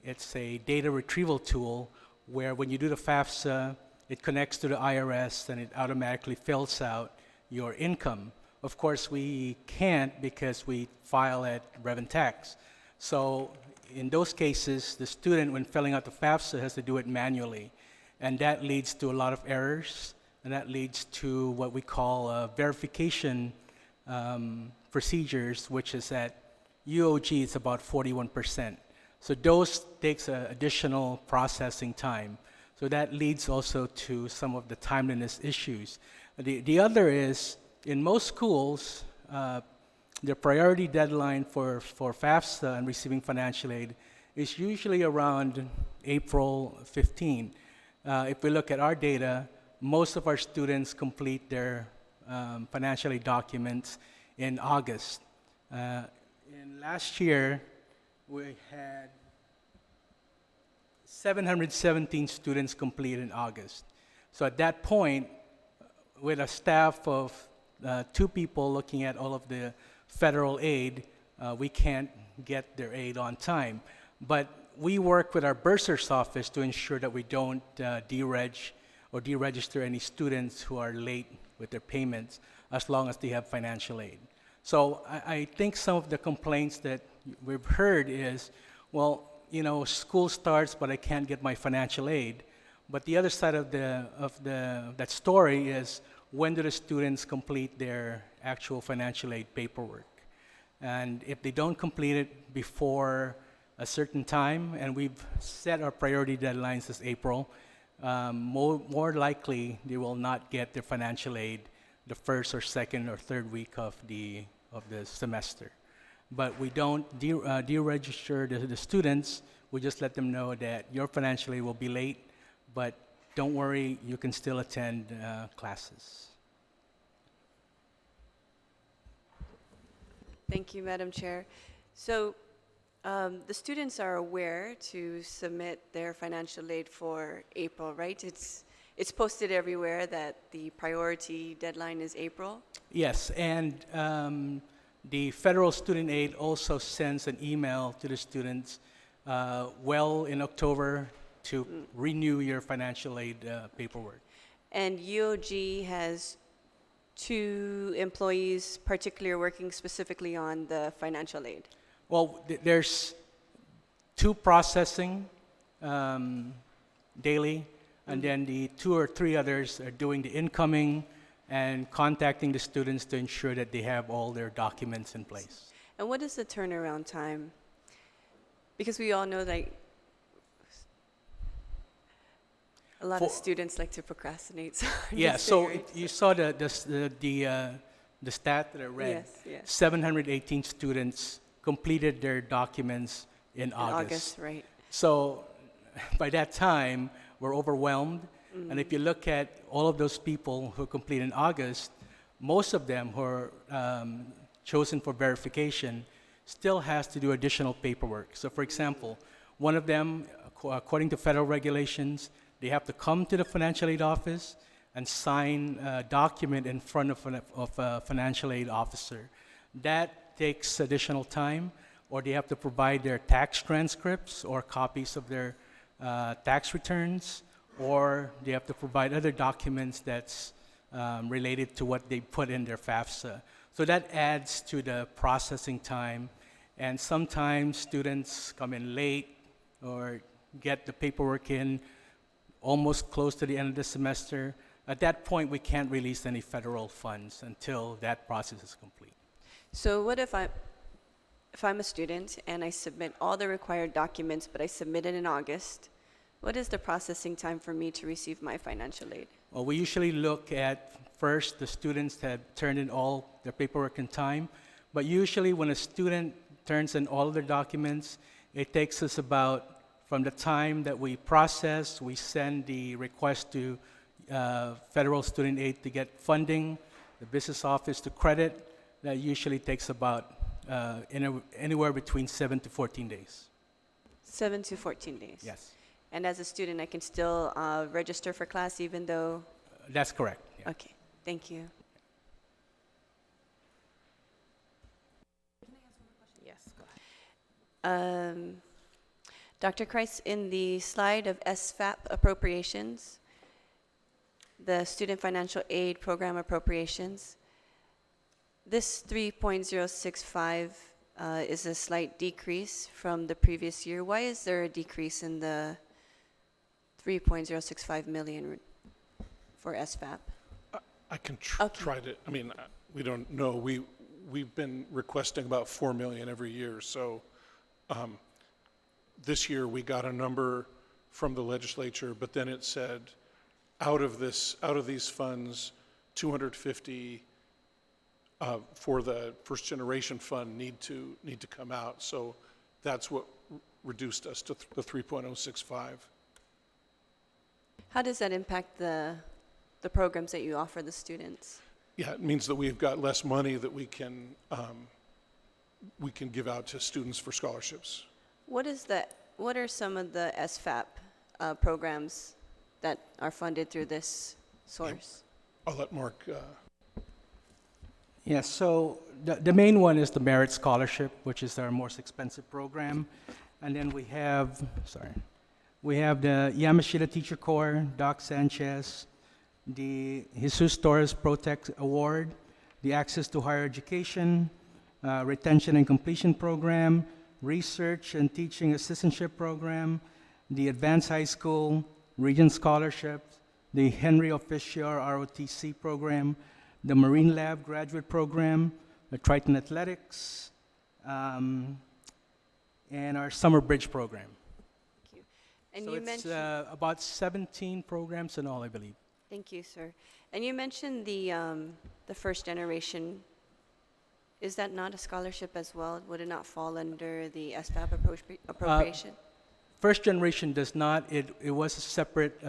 Speaker 9: it's a data retrieval tool where when you do the FAFSA, it connects to the IRS and it automatically fills out your income. Of course, we can't because we file at Rev and Tax. So in those cases, the student, when filling out the FAFSA, has to do it manually. And that leads to a lot of errors, and that leads to what we call verification procedures, which is at UOG, it's about 41%. So those takes additional processing time. So that leads also to some of the timeliness issues. The other is, in most schools, the priority deadline for FAFSA and receiving financial aid is usually around April 15. If we look at our data, most of our students complete their financial aid documents in August. In last year, we had 717 students complete in August. So at that point, with a staff of 2 people looking at all of the federal aid, we can't get their aid on time. But we work with our bursar's office to ensure that we don't dereg or deregister any students who are late with their payments, as long as they have financial aid. So I think some of the complaints that we've heard is, well, you know, school starts, but I can't get my financial aid. But the other side of that story is, when do the students complete their actual financial aid paperwork? And if they don't complete it before a certain time, and we've set our priority deadlines as April, more likely they will not get their financial aid the first or second or third week of the semester. But we don't deregister the students. We just let them know that your financial aid will be late, but don't worry, you can still attend classes.
Speaker 10: Thank you, Madam Chair. So the students are aware to submit their financial aid for April, right? It's posted everywhere that the priority deadline is April?
Speaker 9: Yes, and the federal student aid also sends an email to the students well in October to renew your financial aid paperwork.
Speaker 10: And UOG has 2 employees particularly working specifically on the financial aid?
Speaker 9: Well, there's 2 processing daily, and then the 2 or 3 others are doing the incoming and contacting the students to ensure that they have all their documents in place.
Speaker 10: And what is the turnaround time? Because we all know that a lot of students like to procrastinate. So
Speaker 9: Yeah, so you saw the stat that I read.
Speaker 10: Yes.
Speaker 9: 718 students completed their documents in August.
Speaker 10: Right.
Speaker 9: So by that time, we're overwhelmed. And if you look at all of those people who complete in August, most of them who are chosen for verification still has to do additional paperwork. So for example, one of them, according to federal regulations, they have to come to the financial aid office, and sign a document in front of a financial aid officer. That takes additional time, or they have to provide their tax transcripts or copies of their tax returns, or they have to provide other documents that's related to what they put in their FAFSA. So that adds to the processing time, and sometimes students come in late or get the paperwork in almost close to the end of the semester. At that point, we can't release any federal funds until that process is complete.
Speaker 10: So what if I'm a student and I submit all the required documents, but I submit it in August? What is the processing time for me to receive my financial aid?
Speaker 9: Well, we usually look at first the students that turned in all their paperwork in time, but usually when a student turns in all of their documents, it takes us about, from the time that we process, we send the request to federal student aid to get funding, the business office to credit, that usually takes about anywhere between 7 to 14 days.
Speaker 10: 7 to 14 days?
Speaker 9: Yes,
Speaker 10: And as a student, I can still register for class even though...
Speaker 9: that's correct. Yeah.
Speaker 10: Okay, thank you.
Speaker 1: Yes, go ahead.
Speaker 10: Dr. Kreis, in the slide of SFAP appropriations, the Student Financial Aid Program appropriations, this 3.065 is a slight decrease from the previous year. Why is there a decrease in the 3.065 million for SFAP?
Speaker 8: I can
Speaker 10: Okay.
Speaker 8: try to, I mean, we don't know. We've been requesting about 4 million every year. So this year we got a number from the legislature, but then it said out of these funds, 250 for the first generation fund need to come out. So that's what reduced us to the 3.065.
Speaker 10: How does that impact the programs that you offer the students?
Speaker 8: Yeah, it means that we've got less money that we can give out to students for scholarships.
Speaker 10: What are some of the SFAP programs that are funded through this source?
Speaker 8: I'll let Mark.
Speaker 9: Yeah, so the main one is the Merit Scholarship, which is our most expensive program. And then we have the Yamashita Teacher Corps, Doc Sanchez, the Jesus Torres Protect Award, the Access to Higher Education, Retention and Completion Program, Research and Teaching Assistantship Program, the Advanced High School, Regent Scholarship, the Henry Officior ROTC Program, the Marine Lab Graduate Program, the Triton Athletics, and our Summer Bridge Program.
Speaker 10: Thank you. And
Speaker 9: So
Speaker 10: you
Speaker 9: it's
Speaker 10: mentioned,
Speaker 9: about 17 programs in all, I believe.
Speaker 10: thank you, sir. And you mentioned the first generation. Is that not a scholarship as well? Would it not fall under the SFAP appropriation?
Speaker 9: First generation does not. It was a separate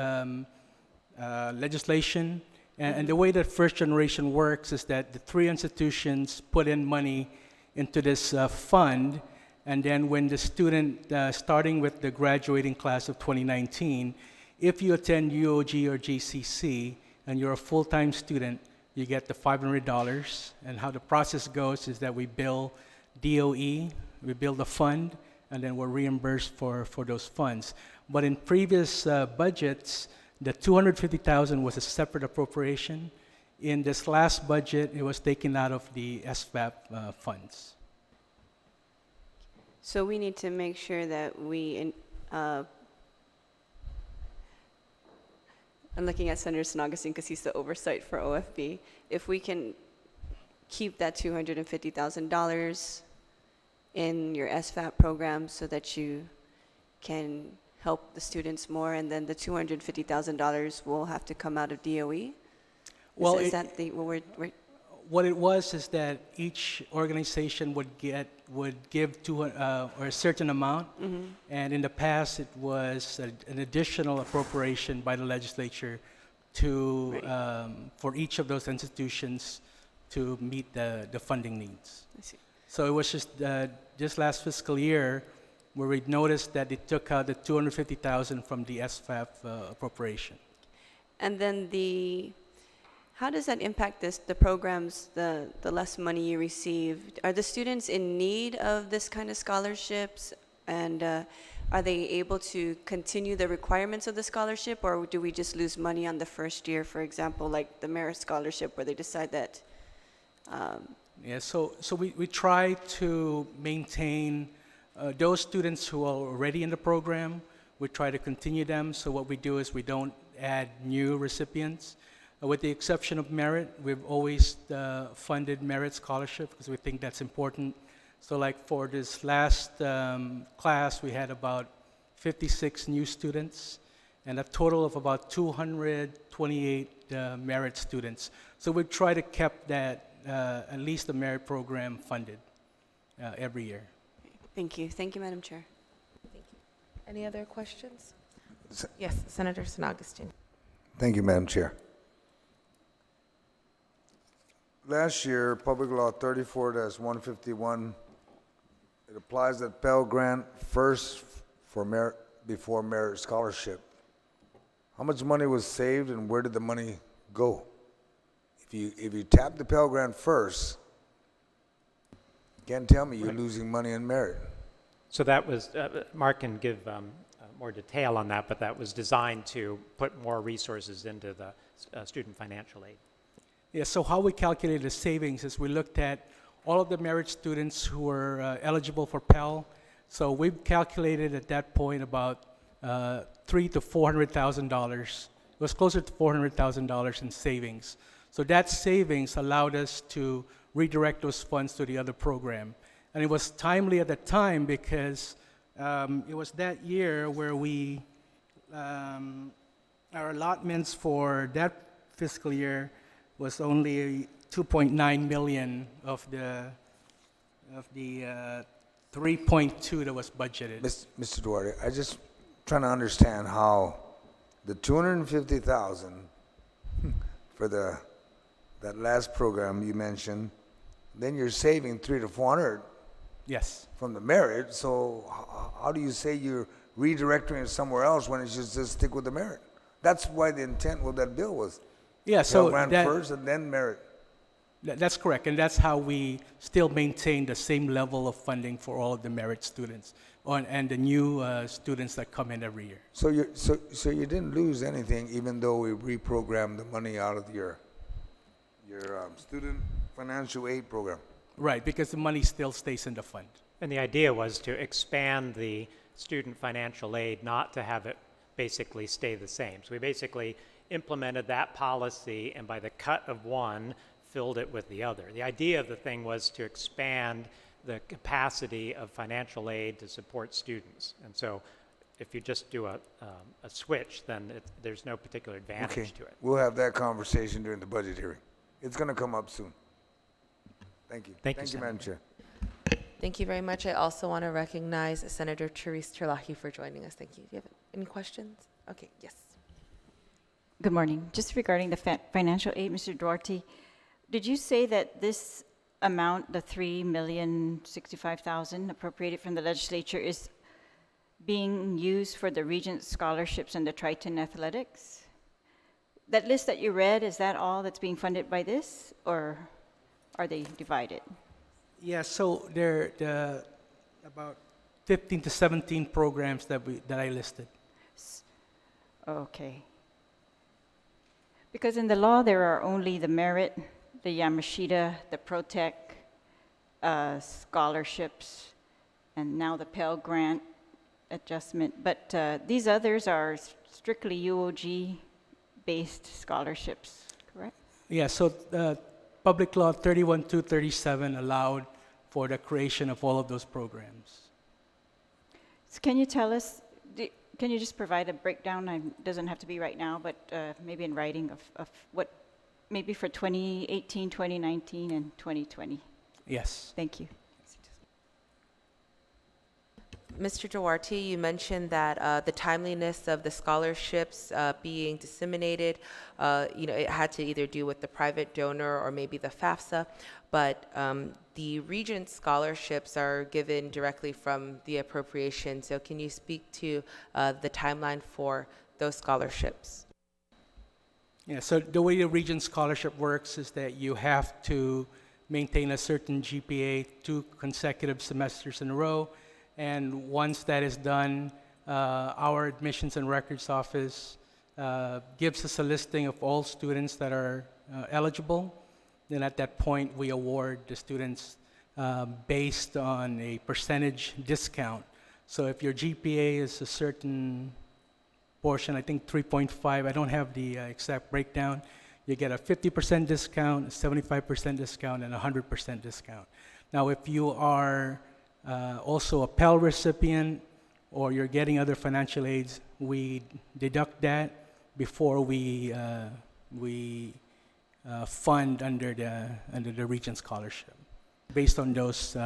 Speaker 9: legislation. And the way that first generation works is that the three institutions put in money into this fund, and then when the student, starting with the graduating class of 2019, if you attend UOG or GCC and you're a full-time student, you get the $500. And how the process goes is that we bill DOE, we bill the fund, and then we're reimbursed for those funds. But in previous budgets, the $250,000 was a separate appropriation. In this last budget, it was taken out of the SFAP funds.
Speaker 10: So we need to make sure that I'm looking at Senator San Augustine because he's the oversight for OFB. If we can keep that $250,000 in your SFAP program so that you can help the students more, and then the $250,000 will have to come out of DOE?
Speaker 9: Well,
Speaker 10: is that the what we're
Speaker 9: what it was is that each organization would give to or a certain amount, and in the past it was an additional appropriation by the legislature to for each of those institutions to meet the funding needs.
Speaker 10: I see.
Speaker 9: So it was just last fiscal year where we noticed that it took out the $250,000 from the SFAP appropriation.
Speaker 10: And then how does that impact the programs, the less money you receive? Are the students in need of this kind of scholarships? And are they able to continue the requirements of the scholarship, or do we just lose money on the first year, for example, like the merit scholarship, where they decide that?
Speaker 9: Yeah, so we try to maintain those students who are already in the program. We try to continue them. So what we do is we don't add new recipients. With the exception of merit, we've always funded merit scholarship because we think that's important. So like for this last class, we had about 56 new students and a total of about 228 merit students. So we try to keep that, at least the merit program funded every year.
Speaker 10: Thank you. Thank you, Madam Chair.
Speaker 1: Thank you. Any other questions?
Speaker 7: Se-
Speaker 1: Yes, Senator San Augustine.
Speaker 7: Thank you, Madam Chair. Last year, Public Law 34-151, it applies that Pell Grant first for merit, before merit scholarship. How much money was saved and where did the money go? If you tap the Pell Grant first, you can't tell me you're losing money in merit.
Speaker 3: So that was, Mark can give more detail on that, but that was designed to put more resources into the student financial aid.
Speaker 9: Yeah, so how we calculated the savings is we looked at all of the merit students who were eligible for Pell. So we've calculated at that point about $300,000 to $400,000. It was closer to $400,000 in savings. So that savings allowed us to redirect those funds to the other program. And it was timely at the time because it was that year where we, our allotments for that fiscal year was only 2.9 million of the 3.2 that was budgeted.
Speaker 7: Mr. Duarte, I just trying to understand how the 250,000 for that last program you mentioned, then you're saving 300 to 400
Speaker 9: Yes.
Speaker 7: from the merit. So how do you say you're redirecting it somewhere else when it should just stick with the merit? That's why the intent of that bill was.
Speaker 9: Yeah,
Speaker 7: Pell
Speaker 9: so
Speaker 7: Grant
Speaker 9: that,
Speaker 7: first and then merit.
Speaker 9: that's correct, and that's how we still maintain the same level of funding for all of the merit students and the new students that come in every year.
Speaker 7: So you didn't lose anything even though we reprogrammed the money out of your student financial aid program.
Speaker 9: Right, because the money still stays in the fund.
Speaker 3: And the idea was to expand the student financial aid, not to have it basically stay the same. So we basically implemented that policy, and by the cut of one, filled it with the other. The idea of the thing was to expand the capacity of financial aid to support students. And so if you just do a switch, then there's no particular advantage to it.
Speaker 7: We'll have that conversation during the budget hearing. It's going to come up soon. Thank you.
Speaker 3: Thank you,
Speaker 7: Thank you, Madam Chair.
Speaker 1: Thank you very much. I also want to recognize Senator Therese Terlahi for joining us. Thank you. Do you have any questions? Okay, yes.
Speaker 11: Good morning. Just regarding the financial aid, Mr. Duarte, did you say that this amount, the $3,065,000 appropriated from the legislature, is being used for the Regent scholarships and the Triton athletics? That list that you read, is that all that's being funded by this, or are they divided?
Speaker 9: Yeah, so there are about 15 to 17 programs that I listed.
Speaker 11: Okay. Because in the law, there are only the merit, the Yamashita, the Protec scholarships, and now the Pell Grant adjustment. But these others are strictly UOG-based scholarships, correct?
Speaker 9: Yeah, so Public Law 31-237 allowed for the creation of all of those programs.
Speaker 11: So can you tell us, can you just provide a breakdown? It doesn't have to be right now, but maybe in writing of what, maybe for 2018, 2019, and 2020.
Speaker 9: Yes.
Speaker 11: Thank you.
Speaker 1: Mr. Duarte, you mentioned that the timeliness of the scholarships being disseminated, it had to either do with the private donor or maybe the FAFSA, but the Regent scholarships are given directly from the appropriation. So can you speak to the timeline for those scholarships?
Speaker 9: Yeah, so the way the Regent Scholarship works is that you have to maintain a certain GPA 2 consecutive semesters in a row, and once that is done, our Admissions and Records Office gives us a listing of all students that are eligible. Then at that point, we award the students based on a percentage discount. So if your GPA is a certain portion, I think 3.5, I don't have the exact breakdown, you get a 50% discount, a 75% discount, and a 100% discount. Now, if you are also a Pell recipient or you're getting other financial aids, we deduct that before we fund under the Regent Scholarship, based on those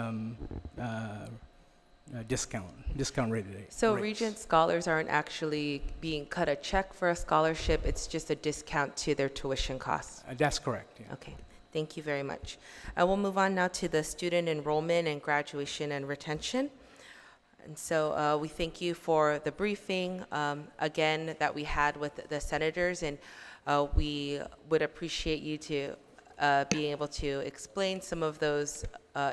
Speaker 9: discount rated.
Speaker 1: So
Speaker 9: rates.
Speaker 1: Regent scholars aren't actually being cut a check for a scholarship, it's just a discount to their tuition costs.
Speaker 9: That's correct. Yeah.
Speaker 1: Okay, thank you very much. I will move on now to the student enrollment and graduation and retention. And so we thank you for the briefing, again, that we had with the senators, and we would appreciate you to being able to explain some of those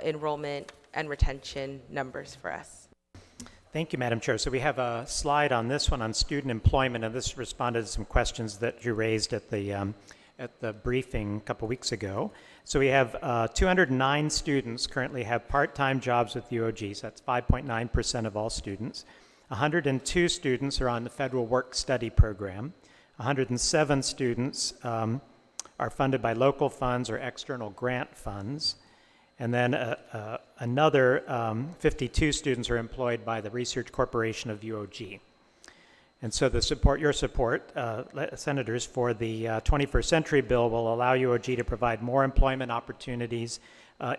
Speaker 1: enrollment and retention numbers for us.
Speaker 3: Thank you, Madam Chair. So we have a slide on this one on student employment, and this responded to some questions that you raised at the briefing a couple weeks ago. So we have 209 students currently have part-time jobs with UOG, so that's 5.9% of all students. 102 students are on the Federal Work-Study Program. 107 students are funded by local funds or external grant funds. And then another 52 students are employed by the Research Corporation of UOG. And so your support, senators, for the 21st Century Bill will allow UOG to provide more employment opportunities,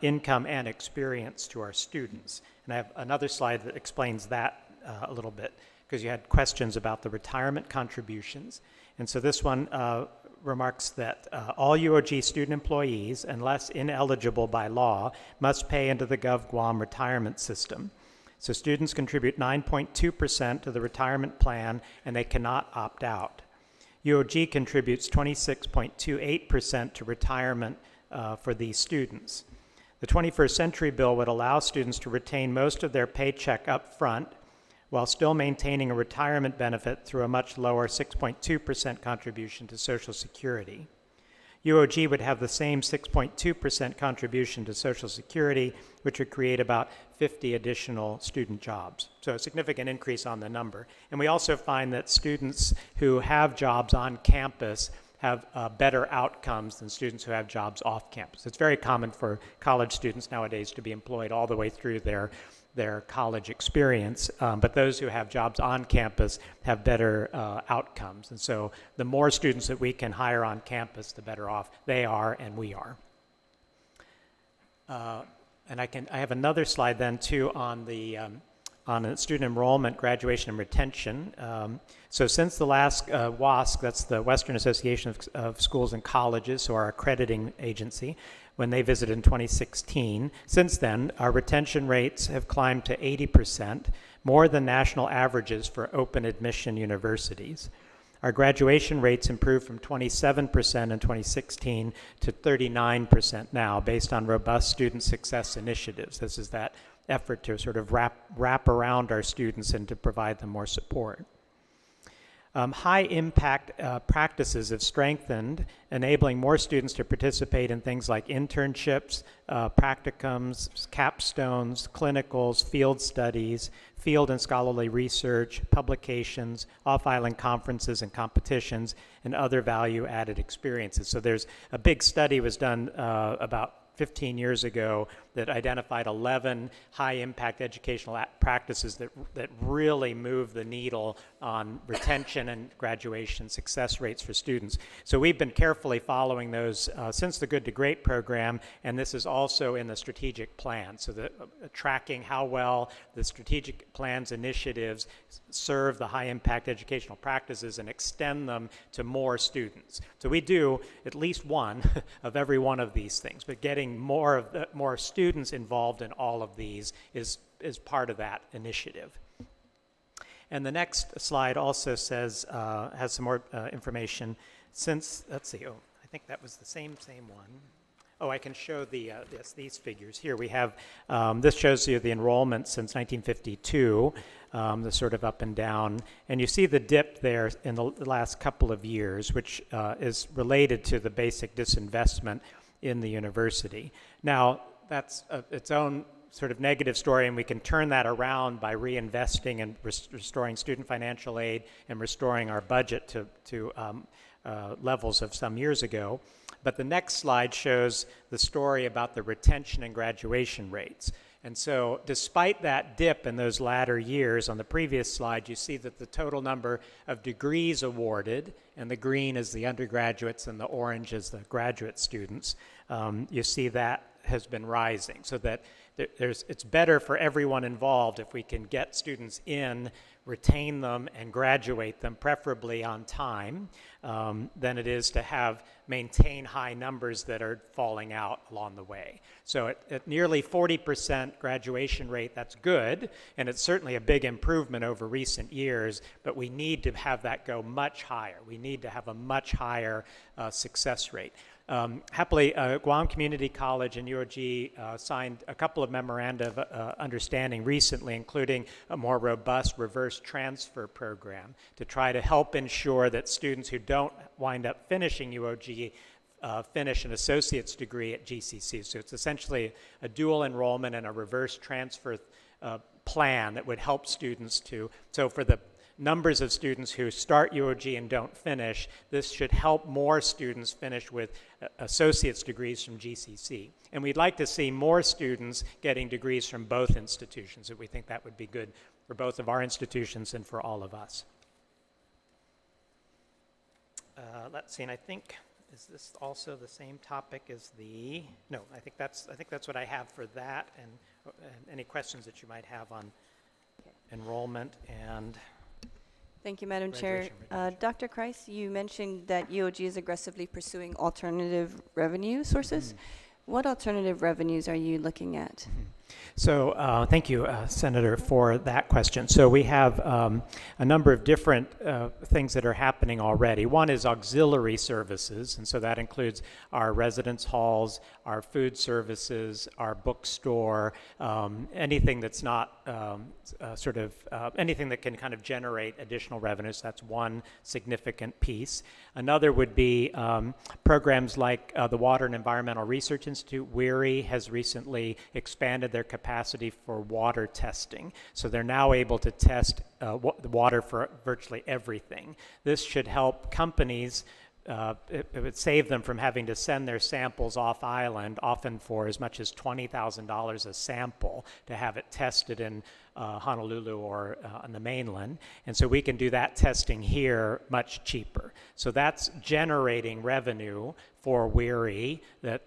Speaker 3: income, and experience to our students. And I have another slide that explains that a little bit, because you had questions about the retirement contributions. And so this one remarks that all UOG student employees, unless ineligible by law, must pay into the GovGuam retirement system. So students contribute 9.2% to the retirement plan, and they cannot opt out. UOG contributes 26.28% to retirement for these students. The 21st Century Bill would allow students to retain most of their paycheck up front while still maintaining a retirement benefit through a much lower 6.2% contribution to Social Security. UOG would have the same 6.2% contribution to Social Security, which would create about 50 additional student jobs. So a significant increase on the number. And we also find that students who have jobs on campus have better outcomes than students who have jobs off campus. It's very common for college students nowadays to be employed all the way through their college experience, but those who have jobs on campus have better outcomes. And so the more students that we can hire on campus, the better off they are and we are. And I have another slide then too on the student enrollment, graduation, and retention. So since the last WASC, that's the Western Association of Schools and Colleges, so our accrediting agency, when they visited in 2016. Since then, our retention rates have climbed to 80%, more than national averages for open admission universities. Our graduation rates improved from 27% in 2016 to 39% now, based on robust student success initiatives. This is that effort to sort of wrap around our students and to provide them more support. High impact practices have strengthened, enabling more students to participate in things like internships, practicums, capstones, clinicals, field studies, field and scholarly research, publications, off-island conferences and competitions, and other value-added experiences. So there's a big study was done about 15 years ago that identified 11 high-impact educational practices that really move the needle on retention and graduation success rates for students. So we've been carefully following those since the Good to Great program, and this is also in the strategic plan. So tracking how well the strategic plan's initiatives serve the high-impact educational practices and extend them to more students. So we do at least one of every one of these things, but getting more students involved in all of these is part of that initiative. And the next slide also says, has some more information. Since, let's see, oh, I think that was the same one. Oh, I can show these figures. Here we have, this shows you the enrollment since 1952, the sort of up and down. And you see the dip there in the last couple of years, which is related to the basic disinvestment in the university. Now, that's its own sort of negative story, and we can turn that around by reinvesting and restoring student financial aid and restoring our budget to levels of some years ago. But the next slide shows the story about the retention and graduation rates. And so despite that dip in those latter years, on the previous slide, you see that the total number of degrees awarded, and the green is the undergraduates and the orange is the graduate students, you see that has been rising. So that it's better for everyone involved if we can get students in, retain them, and graduate them, preferably on time, than it is to maintain high numbers that are falling out along the way. So at nearly 40% graduation rate, that's good, and it's certainly a big improvement over recent years, but we need to have that go much higher. We need to have a much higher success rate. Happily, Guam Community College and UOG signed a couple of memoranda of understanding recently, including a more robust reverse transfer program to try to help ensure that students who don't wind up finishing UOG finish an associate's degree at GCC. So it's essentially a dual enrollment and a reverse transfer plan that would help students so for the numbers of students who start UOG and don't finish, this should help more students finish with associate's degrees from GCC. And we'd like to see more students getting degrees from both institutions, and we think that would be good for both of our institutions and for all of us. Let's see, and I think, is this also the same topic as no, I think that's what I have for that, and any questions that you might have on enrollment and
Speaker 10: Thank you, Madam Chair.
Speaker 3: graduation
Speaker 10: Dr. Kreis, you mentioned that UOG is aggressively pursuing alternative revenue sources. What alternative revenues are you looking at?
Speaker 3: So thank you, Senator, for that question. So we have a number of different things that are happening already. One is auxiliary services, and so that includes our residence halls, our food services, our bookstore, anything that's not anything that can kind of generate additional revenues. That's one significant piece. Another would be programs like the Water and Environmental Research Institute. WERI has recently expanded their capacity for water testing. So they're now able to test the water for virtually everything. This should help companies, it would save them from having to send their samples off island, often for as much as $20,000 a sample, to have it tested in Honolulu or on the mainland. And so we can do that testing here much cheaper. So that's generating revenue for WERI that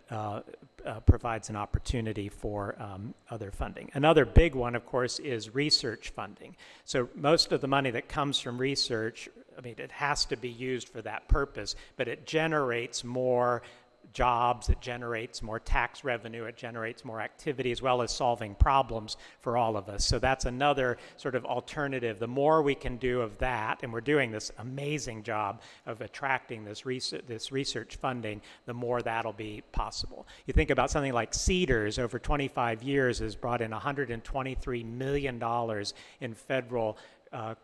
Speaker 3: provides an opportunity for other funding. Another big one, of course, is research funding. So most of the money that comes from research, I mean, it has to be used for that purpose, but it generates more jobs, it generates more tax revenue, it generates more activity, as well as solving problems for all of us. So that's another sort of alternative. The more we can do of that, and we're doing this amazing job of attracting this research funding, the more that'll be possible. You think about something like Cedars, over 25 years, has brought in $123 million in federal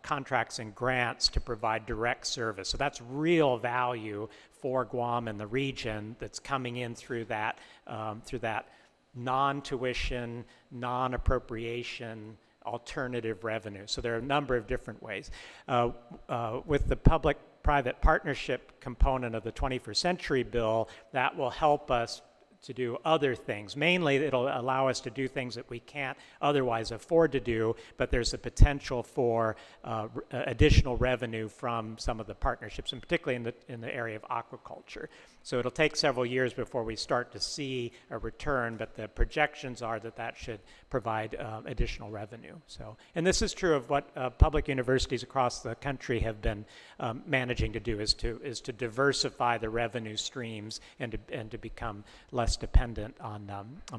Speaker 3: contracts and grants to provide direct service. So that's real value for Guam and the region that's coming in through that non-tuition, non-appropriation alternative revenue. So there are a number of different ways. With the public-private partnership component of the 21st Century Bill, that will help us to do other things. Mainly, it'll allow us to do things that we can't otherwise afford to do, but there's a potential for additional revenue from some of the partnerships, and particularly in the area of aquaculture. So it'll take several years before we start to see a return, but the projections are that that should provide additional revenue. So, and this is true of what public universities across the country have been managing to do, is to diversify the revenue streams and to become less dependent on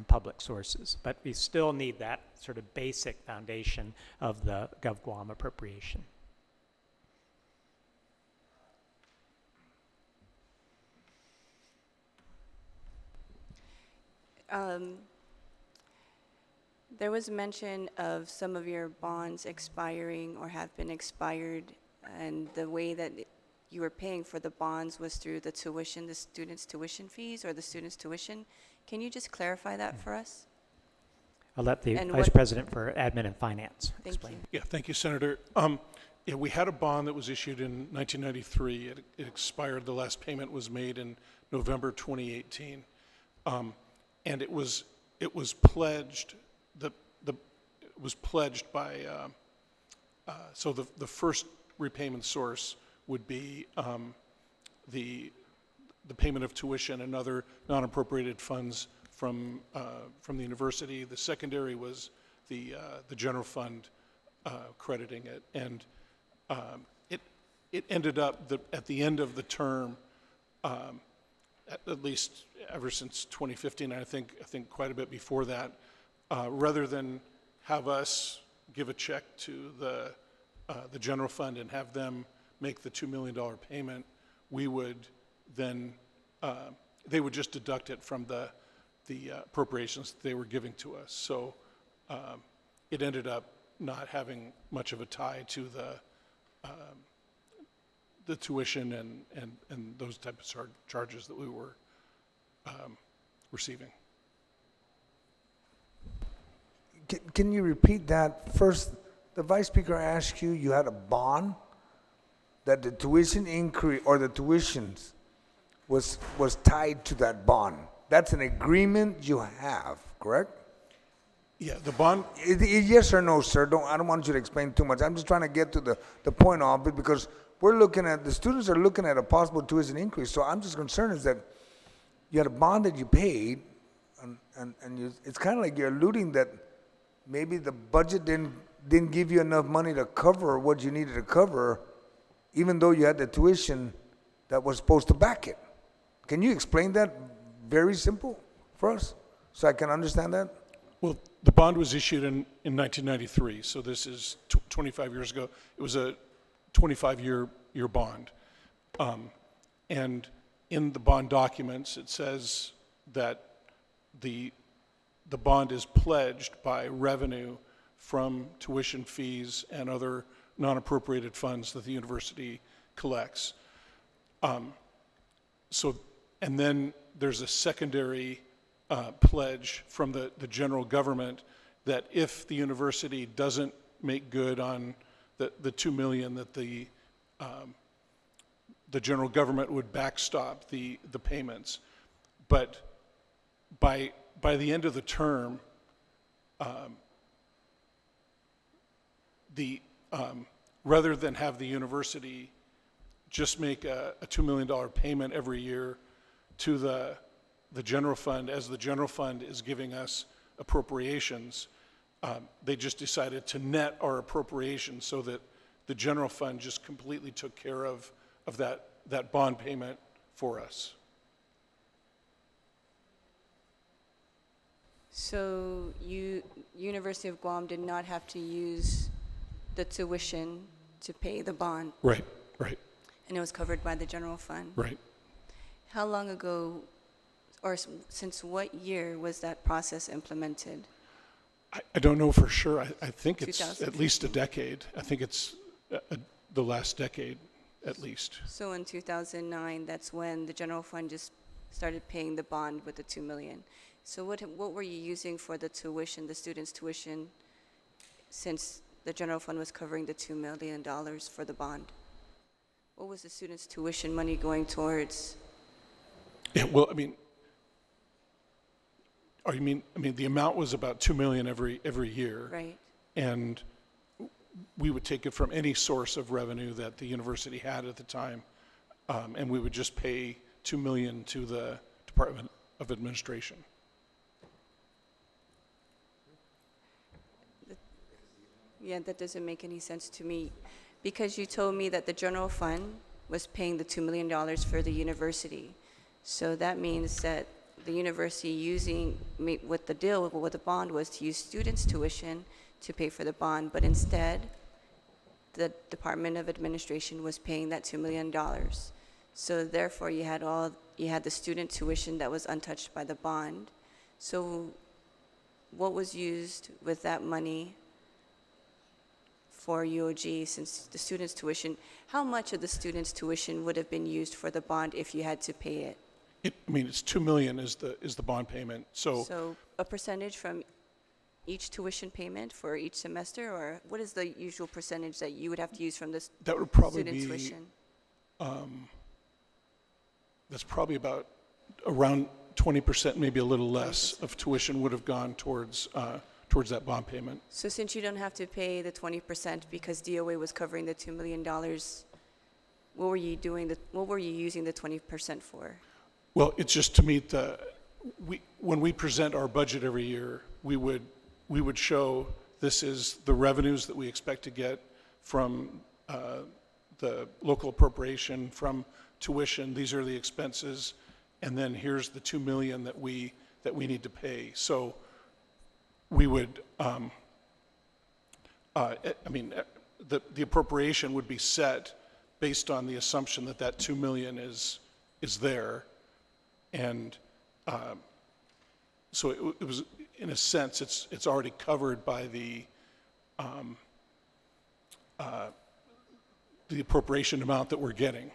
Speaker 3: public sources. But we still need that sort of basic foundation of the GovGuam appropriation.
Speaker 10: There was mention of some of your bonds expiring or have been expired, and the way that you were paying for the bonds was through the tuition, the students' tuition fees or the students' tuition. Can you just clarify that for us?
Speaker 3: I'll let the
Speaker 10: And
Speaker 3: Vice
Speaker 10: what-
Speaker 3: President for Admin and Finance
Speaker 10: Thank
Speaker 3: explain.
Speaker 10: you.
Speaker 8: Yeah, thank you, Senator. Yeah, we had a bond that was issued in 1993. It expired. The last payment was made in November 2018, and it was pledged. It was pledged by. So the first repayment source would be the payment of tuition and other non-appropriated funds from the university. The secondary was the general fund crediting it, and it ended up that at the end of the term, at least ever since 2015, I think quite a bit before that, rather than have us give a check to the general fund and have them make the $2 million payment, we would then they would just deduct it from the appropriations that they were giving to us. So it ended up not having much of a tie to the tuition and those type of charges that we were receiving.
Speaker 7: Can you repeat that? First, the Vice Speaker asked you, you had a bond that the tuition increase or the tuitions was tied to that bond. That's an agreement you have, correct?
Speaker 8: Yeah, the bond.
Speaker 7: Yes or no, sir? I don't want you to explain too much. I'm just trying to get to the point of it, because we're looking at, the students are looking at a possible tuition increase. So I'm just concerned is that you had a bond that you paid, and it's kind of like you're alluding that maybe the budget didn't give you enough money to cover what you needed to cover, even though you had the tuition that was supposed to back it. Can you explain that very simple for us so I can understand that?
Speaker 8: Well, the bond was issued in 1993, so this is 25 years ago. It was a 25-year bond. And in the bond documents, it says that the bond is pledged by revenue from tuition fees and other non-appropriated funds that the university collects. And then there's a secondary pledge from the general government that if the university doesn't make good on the $2 million, that the general government would backstop the payments. But by the end of the term, rather than have the university just make a $2 million payment every year to the general fund, as the general fund is giving us appropriations, they just decided to net our appropriations so that the general fund just completely took care of that bond payment for us.
Speaker 10: So University of Guam did not have to use the tuition to pay the bond,
Speaker 8: Right.
Speaker 10: and it was covered by the general fund.
Speaker 8: Right.
Speaker 10: How long ago, or since what year was that process implemented?
Speaker 8: I don't know for sure. I think it's at
Speaker 10: 2015.
Speaker 8: least a decade. I think it's the last decade at least.
Speaker 10: So in 2009, that's when the general fund just started paying the bond with the $2 million. So what were you using for the tuition, the students' tuition, since the general fund was covering the $2 million for the bond? What was the students' tuition money going towards?
Speaker 8: Yeah, well, I mean, the amount was about $2 million every year.
Speaker 10: Right.
Speaker 8: And we would take it from any source of revenue that the university had at the time, and we would just pay $2 million to the Department of Administration.
Speaker 10: Yeah, that doesn't make any sense to me, because you told me that the general fund was paying the $2 million for the university. So that means that the university what the deal with the bond was to use students' tuition to pay for the bond, but instead, the Department of Administration was paying that $2 million. So therefore, you had the student tuition that was untouched by the bond. So what was used with that money for UOG, since the students' tuition, how much of the students' tuition would have been used for the bond if you had to pay it?
Speaker 8: I mean, it's 2 million is the bond payment.
Speaker 10: So a percentage from each tuition payment for each semester, or what is the usual percentage that you would have to use from this
Speaker 8: that would probably
Speaker 10: student
Speaker 8: be,
Speaker 10: tuition?
Speaker 8: that's probably about around 20%, maybe a little less, of tuition would have gone towards that bond payment.
Speaker 10: So since you don't have to pay the 20% because DOA was covering the $2 million, what were you using the 20% for?
Speaker 8: Well, it's just to meet when we present our budget every year, we would show this is the revenues that we expect to get from the local appropriation, from tuition. These are the expenses, and then here's the 2 million that we need to pay. So we would, the appropriation would be set based on the assumption that that 2 million is there, and so it was, in a sense, it's already covered by the appropriation amount that we're getting.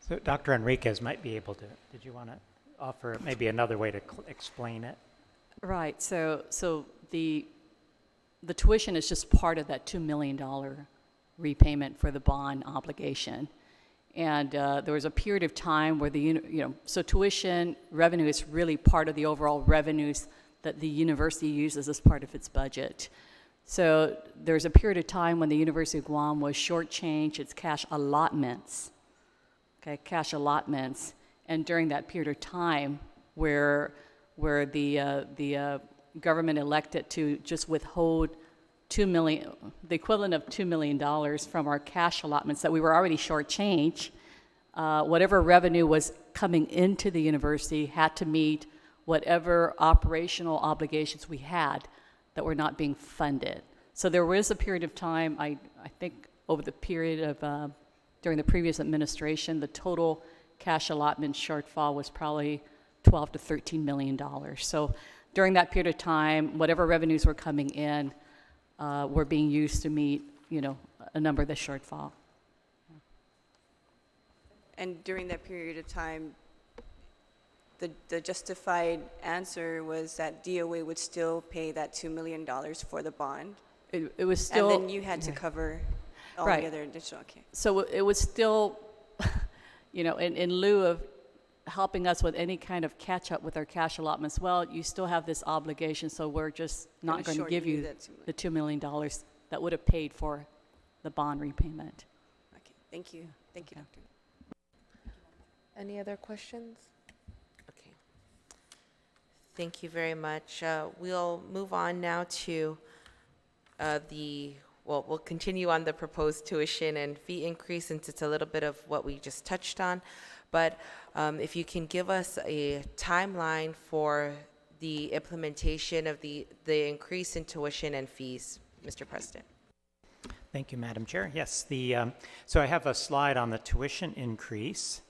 Speaker 3: So Dr. Enriquez might be able to, did you want to offer maybe another way to explain it?
Speaker 5: Right, so the tuition is just part of that $2 million repayment for the bond obligation. And there was a period of time where so tuition revenue is really part of the overall revenues that the university uses as part of its budget. So there's a period of time when the University of Guam was shortchanged its cash allotments, and during that period of time where the government elected to just withhold the equivalent of $2 million from our cash allotments that we were already shortchanged, whatever revenue was coming into the university had to meet whatever operational obligations we had that were not being funded. So there was a period of time, I think over the period of, during the previous administration, the total cash allotment shortfall was probably $12 to $13 million. So during that period of time, whatever revenues were coming in were being used to meet, a number of the shortfall.
Speaker 10: And during that period of time, the justified answer was that DOA would still pay that $2 million for the bond.
Speaker 5: It was still...
Speaker 10: And then you had to cover all
Speaker 5: Right.
Speaker 10: the other additional, okay.
Speaker 5: So it was still, in lieu of helping us with any kind of catch-up with our cash allotments, well, you still have this obligation, so we're just not going to give you the $2 million that would have paid for the bond repayment.
Speaker 10: Okay, thank you. Thank you,
Speaker 5: Okay.
Speaker 10: Doctor.
Speaker 1: Any other questions? Okay. Thank you very much. We'll move on now to we'll continue on the proposed tuition and fee increase, since it's a little bit of what we just touched on. But if you can give us a timeline for the implementation of the increase in tuition and fees, Mr. President.
Speaker 3: Thank you, Madam Chair. Yes, so I have a slide on the tuition increase.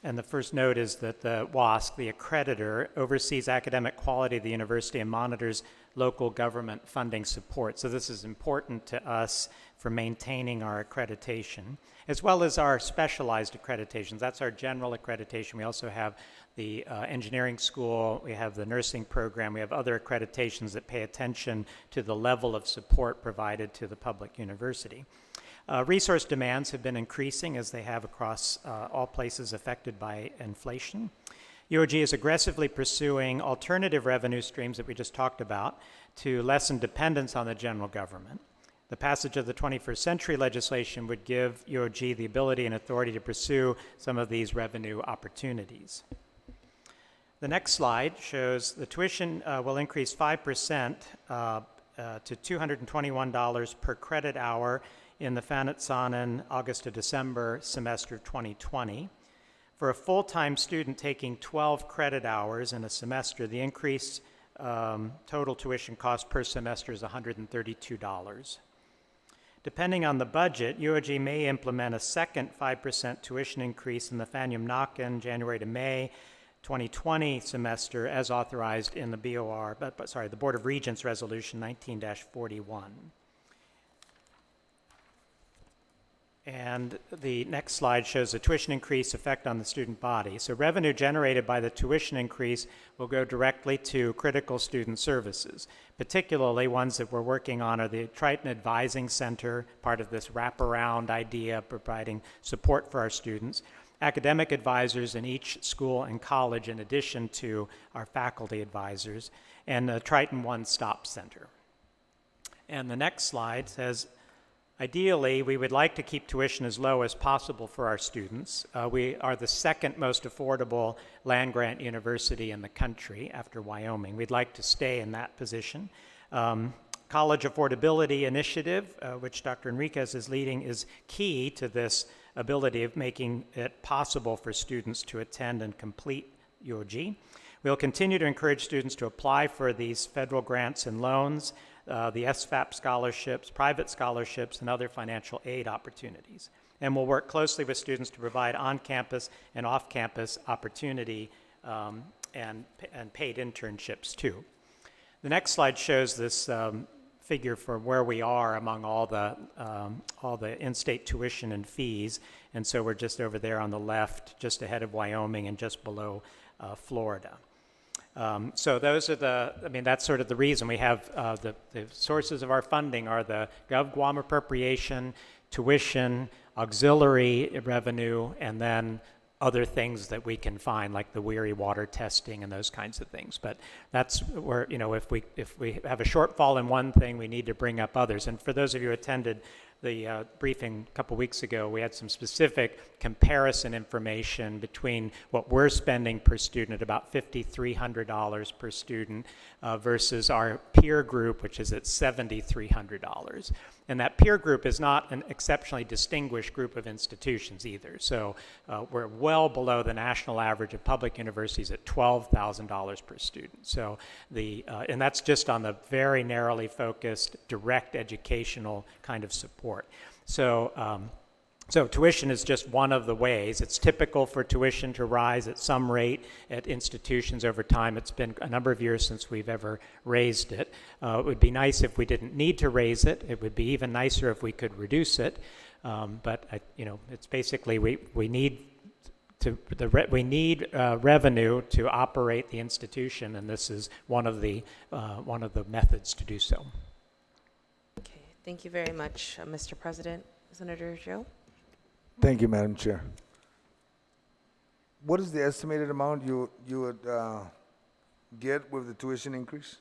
Speaker 3: And the first note is that the WASC, the accreditor, oversees academic quality of the university and monitors local government funding support. So this is important to us for maintaining our accreditation, as well as our specialized accreditations. That's our general accreditation. We also have the engineering school, we have the nursing program, we have other accreditations that pay attention to the level of support provided to the public university. Resource demands have been increasing, as they have across all places affected by inflation. UOG is aggressively pursuing alternative revenue streams that we just talked about to lessen dependence on the general government. The passage of the 21st century legislation would give UOG the ability and authority to pursue some of these revenue opportunities. The next slide shows the tuition will increase 5% to $221 per credit hour in the Fanat-Sanan August to December semester 2020. For a full-time student taking 12 credit hours in a semester, the increased total tuition cost per semester is $132. Depending on the budget, UOG may implement a second 5% tuition increase in the Fanyam Nakan January to May 2020 semester as authorized in the BOR, the Board of Regents Resolution 19-41. And the next slide shows the tuition increase effect on the student body. So revenue generated by the tuition increase will go directly to critical student services. Particularly ones that we're working on are the Triton Advising Center, part of this wraparound idea of providing support for our students, academic advisors in each school and college in addition to our faculty advisors, and the Triton One Stop Center. And the next slide says, ideally, we would like to keep tuition as low as possible for our students. We are the second most affordable land-grant university in the country after Wyoming. We'd like to stay in that position. College Affordability Initiative, which Dr. Enriquez is leading, is key to this ability of making it possible for students to attend and complete UOG. We'll continue to encourage students to apply for these federal grants and loans, the SFAP scholarships, private scholarships, and other financial aid opportunities. And we'll work closely with students to provide on-campus and off-campus opportunity and paid internships too. The next slide shows this figure for where we are among all the in-state tuition and fees. And so we're just over there on the left, just ahead of Wyoming and just below Florida. So those are that's sort of the reason we have the sources of our funding are the GovGuam appropriation, tuition, auxiliary revenue, and then other things that we can find, like the Weary water testing and those kinds of things. But that's where, if we have a shortfall in one thing, we need to bring up others. And for those of you who attended the briefing a couple weeks ago, we had some specific comparison information between what we're spending per student at about $5,300 per student versus our peer group, which is at $7,300. And that peer group is not an exceptionally distinguished group of institutions either. So we're well below the national average of public universities at $12,000 per student. So and that's just on the very narrowly focused direct educational kind of support. So tuition is just one of the ways. It's typical for tuition to rise at some rate at institutions over time. It's been a number of years since we've ever raised it. It would be nice if we didn't need to raise it. It would be even nicer if we could reduce it. But it's basically we need revenue to operate the institution, and this is one of the methods to do so.
Speaker 1: Okay, thank you very much, Mr. President. Senator Joe?
Speaker 7: Thank you, Madam Chair. What is the estimated amount you would get with the tuition increase?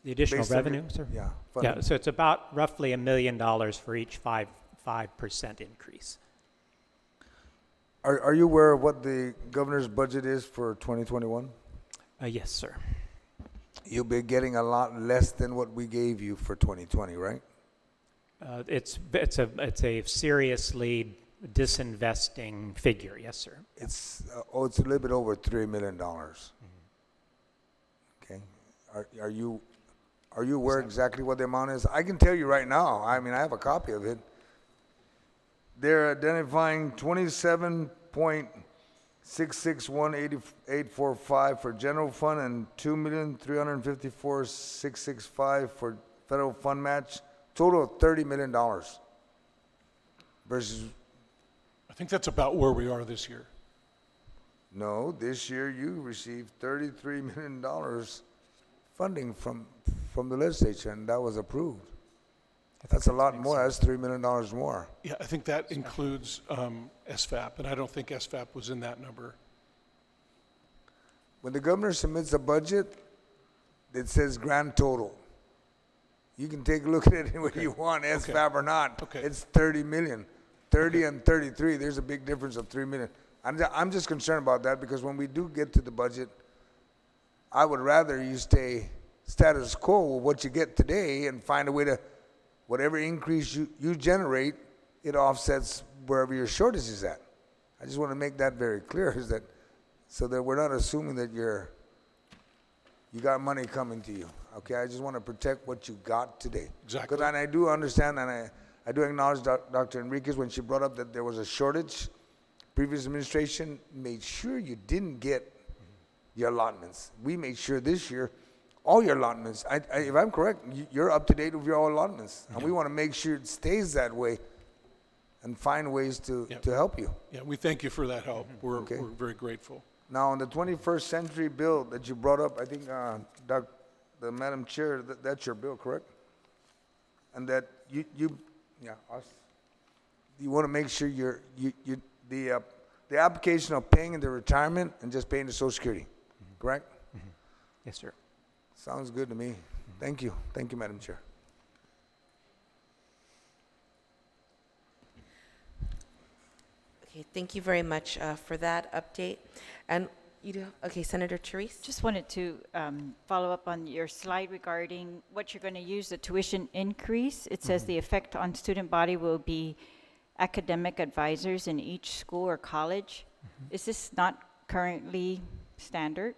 Speaker 3: The additional
Speaker 7: Based on
Speaker 3: revenue,
Speaker 7: your-
Speaker 3: sir?
Speaker 7: Yeah.
Speaker 3: Yeah,
Speaker 7: funding.
Speaker 3: so it's about roughly $1 million for each 5% increase.
Speaker 7: Are you aware of what the governor's budget is for 2021?
Speaker 3: Yes, sir.
Speaker 7: You'll be getting a lot less than what we gave you for 2020, right?
Speaker 3: It's a seriously disinvesting figure, yes, sir.
Speaker 7: It's a little bit over $3 million. Okay. Are you aware exactly what the amount is? I can tell you right now. I mean, I have a copy of it. They're identifying 27.6618845 for general fund and 2,354,665 for federal fund match. Total of $30 million. Versus,
Speaker 8: I think that's about where we are this year.
Speaker 7: no, this year you received $33 million funding from the legislature, and that was approved. That's a lot more. That's $3 million more.
Speaker 8: Yeah, I think that includes SFAP, and I don't think SFAP was in that number.
Speaker 7: When the governor submits a budget, it says grand total. You can take a look at it whether you want SFAP or not.
Speaker 8: Okay.
Speaker 7: It's 30 million. 30 and 33, there's a big difference of 3 million. I'm just concerned about that because when we do get to the budget, I would rather you stay status quo with what you get today and find a way to, whatever increase you generate, it offsets wherever your shortage is at. I just want to make that very clear, is that so that we're not assuming that you got money coming to you. Okay, I just want to protect what you got today.
Speaker 8: Exactly.
Speaker 7: And I do understand, and I do acknowledge Dr. Enriquez when she brought up that there was a shortage. Previous administration made sure you didn't get your allotments. We made sure this year, all your allotments, if I'm correct, you're up to date with your allotments. And we want to make sure it stays that way and find ways to help you.
Speaker 8: Yeah, we thank you for that help. We're very grateful.
Speaker 7: Now, on the 21st century bill that you brought up, I think, the Madam Chair, that's your bill, correct? And that you want to make sure the application of paying into retirement and just paying the Social Security, correct?
Speaker 3: Yes, sir.
Speaker 7: Sounds good to me. Thank you. Thank you, Madam Chair.
Speaker 1: Okay, thank you very much for that update. And you do, okay, Senator Therese?
Speaker 11: Just wanted to follow up on your slide regarding what you're going to use the tuition increase. It says the effect on student body will be academic advisors in each school or college. Is this not currently standard?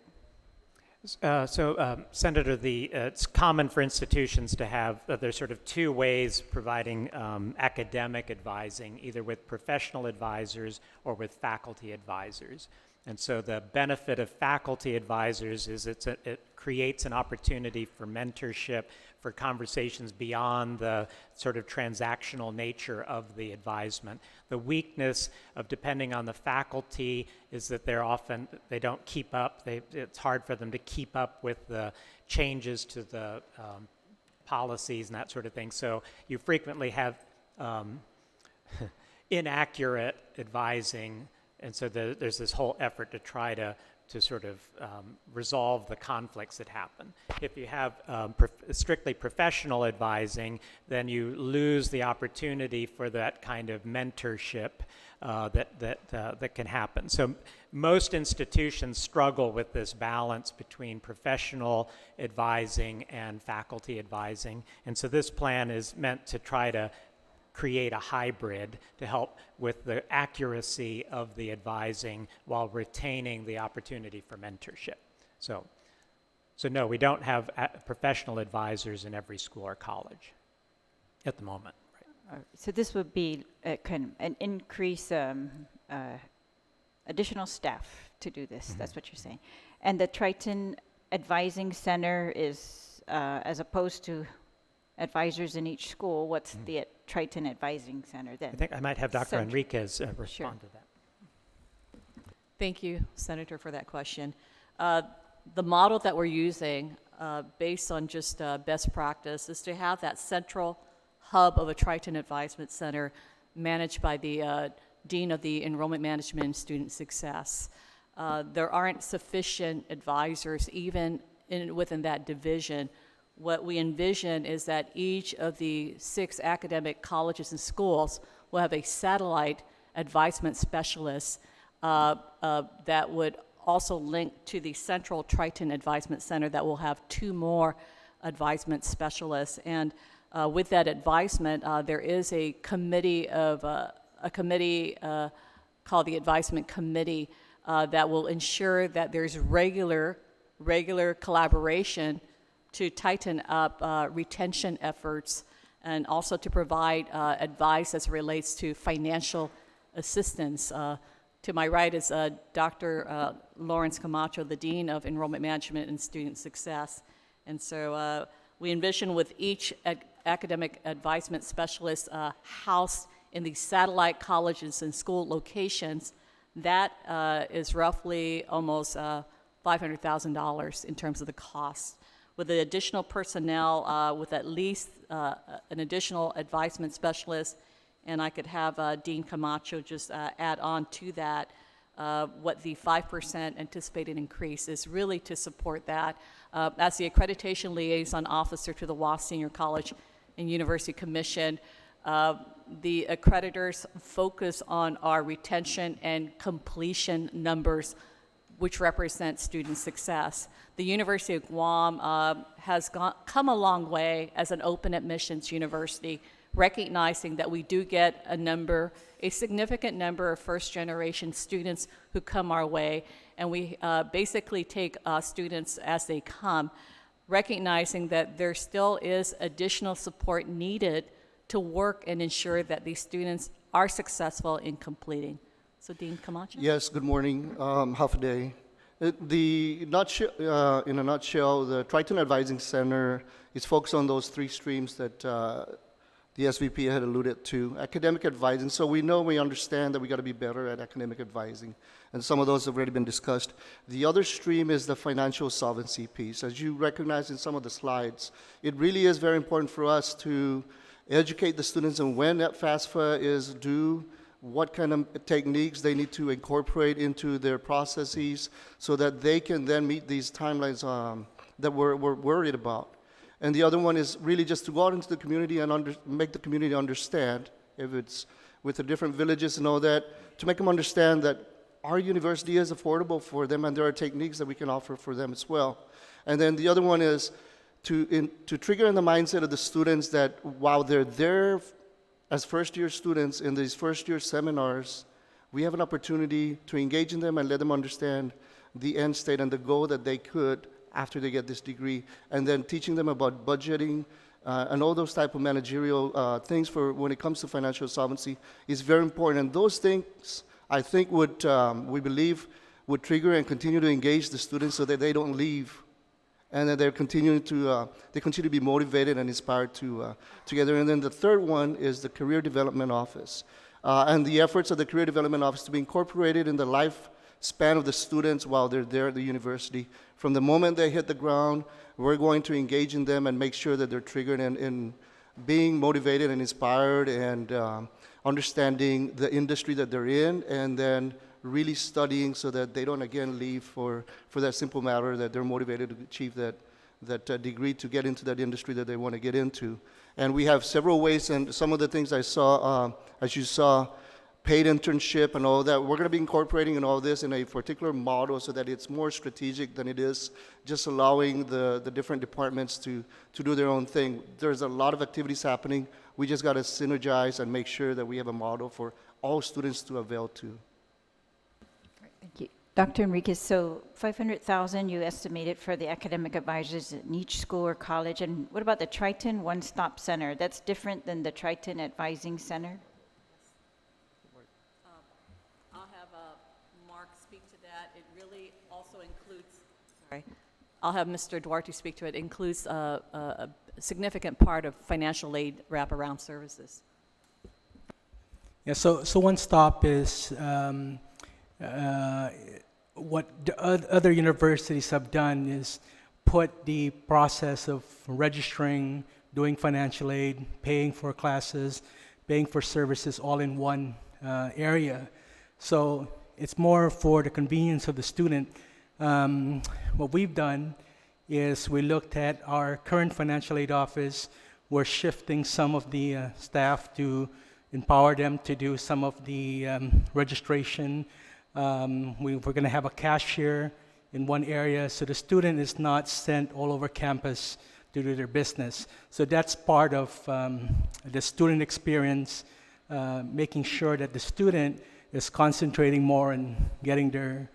Speaker 3: Senator, it's common for institutions to have, there's sort of two ways providing academic advising, either with professional advisors or with faculty advisors. And so the benefit of faculty advisors is it creates an opportunity for mentorship, for conversations beyond the sort of transactional nature of the advisement. The weakness of depending on the faculty is that they don't keep up. It's hard for them to keep up with the changes to the policies and that sort of thing. So you frequently have inaccurate advising. And so there's this whole effort to try to sort of resolve the conflicts that happen. If you have strictly professional advising, then you lose the opportunity for that kind of mentorship that can happen. So most institutions struggle with this balance between professional advising and faculty advising. And so this plan is meant to try to create a hybrid to help with the accuracy of the advising while retaining the opportunity for mentorship. So no, we don't have professional advisors in every school or college at the moment. Right.
Speaker 11: So this would be kind of an increase, additional staff to do this. That's what you're saying. And the Triton Advising Center is, as opposed to advisors in each school, what's the Triton Advising Center then?
Speaker 3: I think I might have Dr.
Speaker 11: Center.
Speaker 3: Enriquez respond
Speaker 11: Sure.
Speaker 3: to that.
Speaker 5: Thank you, Senator, for that question. The model that we're using, based on just best practice, is to have that central hub of a Triton Advisement Center managed by the Dean of the Enrollment Management and Student Success. There aren't sufficient advisors even within that division. What we envision is that each of the 6 academic colleges and schools will have a satellite advisement specialist that would also link to the central Triton Advisement Center that will have 2 more advisement specialists. And with that advisement, there is a committee called the Advisement Committee that will ensure that there's regular collaboration to tighten up retention efforts and also to provide advice as it relates to financial assistance. To my right is Dr. Lawrence Camacho, the Dean of Enrollment Management and Student Success. And so we envision with each academic advisement specialist housed in the satellite colleges and school locations, that is roughly almost $500,000 in terms of the cost. With the additional personnel, with at least an additional advisement specialist, and I could have Dean Camacho just add on to that what the 5% anticipated increase is really to support that. As the accreditation liaison officer to the WASC Senior College and University Commission, the accreditors focus on our retention and completion numbers, which represent student success. The University of Guam has come a long way as an open admissions university, recognizing that we do get a significant number of first-generation students who come our way, and we basically take students as they come, recognizing that there still is additional support needed to work and ensure that these students are successful in completing. So Dean Camacho?
Speaker 12: Yes, good morning, half a day. In a nutshell, the Triton Advising Center is focused on those three streams that the SVP had alluded to. Academic advising, so we understand that we got to be better at academic advising, and some of those have already been discussed. The other stream is the financial solvency piece. As you recognize in some of the slides, it really is very important for us to educate the students on when that FAFSA is due, what kind of techniques they need to incorporate into their processes so that they can then meet these timelines that we're worried about. And the other one is really just to go out into the community and make the community understand, if it's with the different villages and all that, to make them understand that our university is affordable for them and there are techniques that we can offer for them as well. And then the other one is to trigger in the mindset of the students that while they're there as first-year students in these first-year seminars, we have an opportunity to engage in them and let them understand the end state and the goal that they could after they get this degree, and then teaching them about budgeting and all those type of managerial things for when it comes to financial solvency is very important. And those things, I think, we believe, would trigger and continue to engage the students so that they don't leave, and that they continue to be motivated and inspired together. And then the third one is the Career Development Office, and the efforts of the Career Development Office to be incorporated in the lifespan of the students while they're there at the university. From the moment they hit the ground, we're going to engage in them and make sure that they're triggered in being motivated and inspired and understanding the industry that they're in, and then really studying so that they don't again leave for that simple matter that they're motivated to achieve that degree to get into that industry that they want to get into. And we have several ways, and some of the things I saw, as you saw, paid internship and all that, we're going to be incorporating in all this in a particular model so that it's more strategic than it is just allowing the different departments to do their own thing. There's a lot of activities happening. We just got to synergize and make sure that we have a model for all students to avail to.
Speaker 11: Thank you. Dr. Enriquez, so 500,000 you estimated for the academic advisors in each school or college, and what about the Triton One-Stop Center? That's different than the Triton Advising Center?
Speaker 5: I'll have Mark speak to that. It really also includes, sorry, I'll have Mr. Duarte speak to it. It includes a significant part of financial aid wraparound services.
Speaker 9: Yeah, so One Stop is what the other universities have done is put the process of registering, doing financial aid, paying for classes, paying for services all in one area. So it's more for the convenience of the student. What we've done is we looked at our current financial aid office. We're shifting some of the staff to empower them to do some of the registration. We're going to have a cashier in one area so the student is not sent all over campus to do their business. So that's part of the student experience, making sure that the student is concentrating more on getting their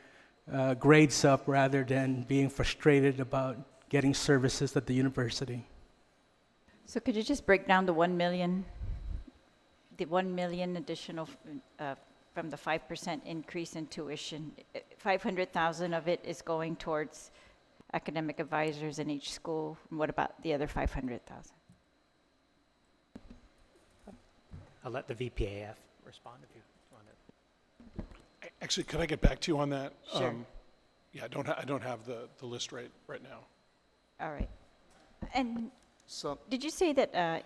Speaker 9: grades up rather than being frustrated about getting services at the university.
Speaker 11: So could you just break down the 1 million additional from the 5% increase in tuition? 500,000 of it is going towards academic advisors in each school. What about the other 500,000?
Speaker 3: I'll let the VPAF respond if you want to.
Speaker 8: Actually, could I get back to you on that?
Speaker 11: Sure.
Speaker 8: Yeah, I don't have the list right now.
Speaker 11: All right. And
Speaker 12: So
Speaker 11: did you say that,
Speaker 12: I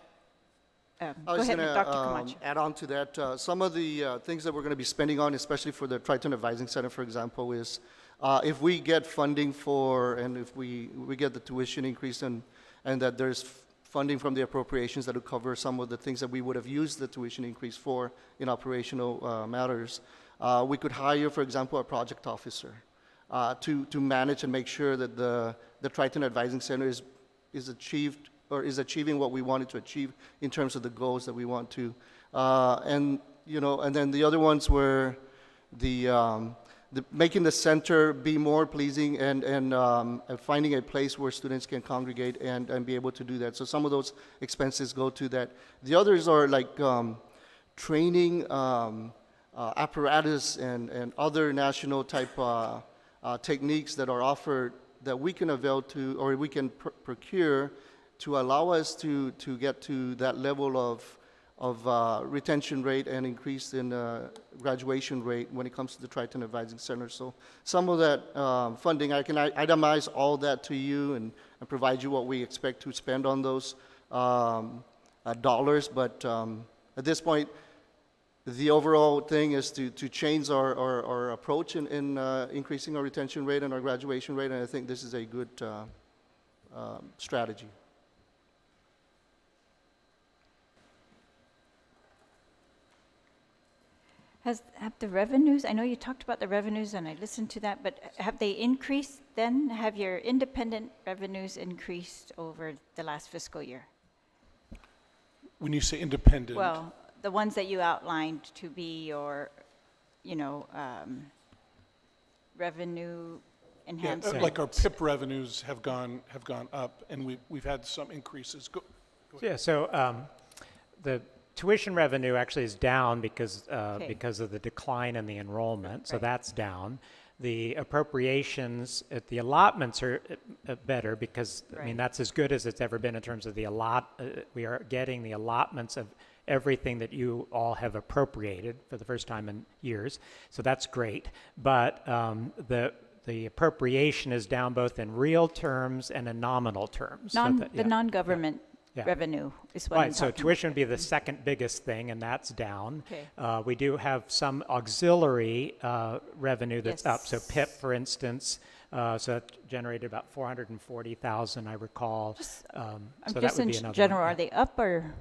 Speaker 11: go
Speaker 12: was
Speaker 11: ahead,
Speaker 12: going
Speaker 11: Dr.
Speaker 12: to
Speaker 11: Camacho.
Speaker 12: add on to that. Some of the things that we're going to be spending on, especially for the Triton Advising Center, for example, is if we get funding for, and if we get the tuition increase and that there's funding from the appropriations that will cover some of the things that we would have used the tuition increase for in operational matters, we could hire, for example, a project officer to manage and make sure that the Triton Advising Center is achieved or is achieving what we wanted to achieve in terms of the goals that we want to. And then the other ones were the making the center be more pleasing and finding a place where students can congregate and be able to do that. So some of those expenses go to that. The others are like training apparatus and other national type techniques that are offered that we can avail to, or we can procure to allow us to get to that level of retention rate and increase in graduation rate when it comes to the Triton Advising Center. So some of that funding, I can itemize all that to you and provide you what we expect to spend on those dollars. But at this point, the overall thing is to change our approach in increasing our retention rate and our graduation rate, and I think this is a good strategy.
Speaker 11: Have the revenues, I know you talked about the revenues and I listened to that, but have they increased then? Have your independent revenues increased over the last fiscal year?
Speaker 8: When you say independent,
Speaker 11: Well, the ones that you outlined to be your, revenue
Speaker 8: yeah,
Speaker 11: enhancement.
Speaker 8: like our PIP revenues have gone up, and we've had some increases. Go ahead.
Speaker 3: Yeah, so the tuition revenue actually is down because
Speaker 11: Okay.
Speaker 3: of the decline in the enrollment, so
Speaker 11: Right.
Speaker 3: that's down. The appropriations at the allotments are better because, I mean,
Speaker 11: Right.
Speaker 3: that's as good as it's ever been in terms of we are getting the allotments of everything that you all have appropriated for the first time in years, so that's great. But the appropriation is down both in real terms and in nominal terms. So
Speaker 11: The
Speaker 3: yeah.
Speaker 11: non-government
Speaker 3: Yeah.
Speaker 11: revenue is what I'm
Speaker 3: Right, so
Speaker 11: talking
Speaker 3: tuition would be the second biggest thing, and that's down.
Speaker 11: Okay.
Speaker 3: We do have some auxiliary revenue that's up. So
Speaker 11: Yes.
Speaker 3: PIP, for instance, so that generated about 440,000, I recall.
Speaker 11: I'm
Speaker 3: So that
Speaker 11: just
Speaker 3: would
Speaker 11: in
Speaker 3: be another
Speaker 11: general,
Speaker 3: one,
Speaker 11: are they up or,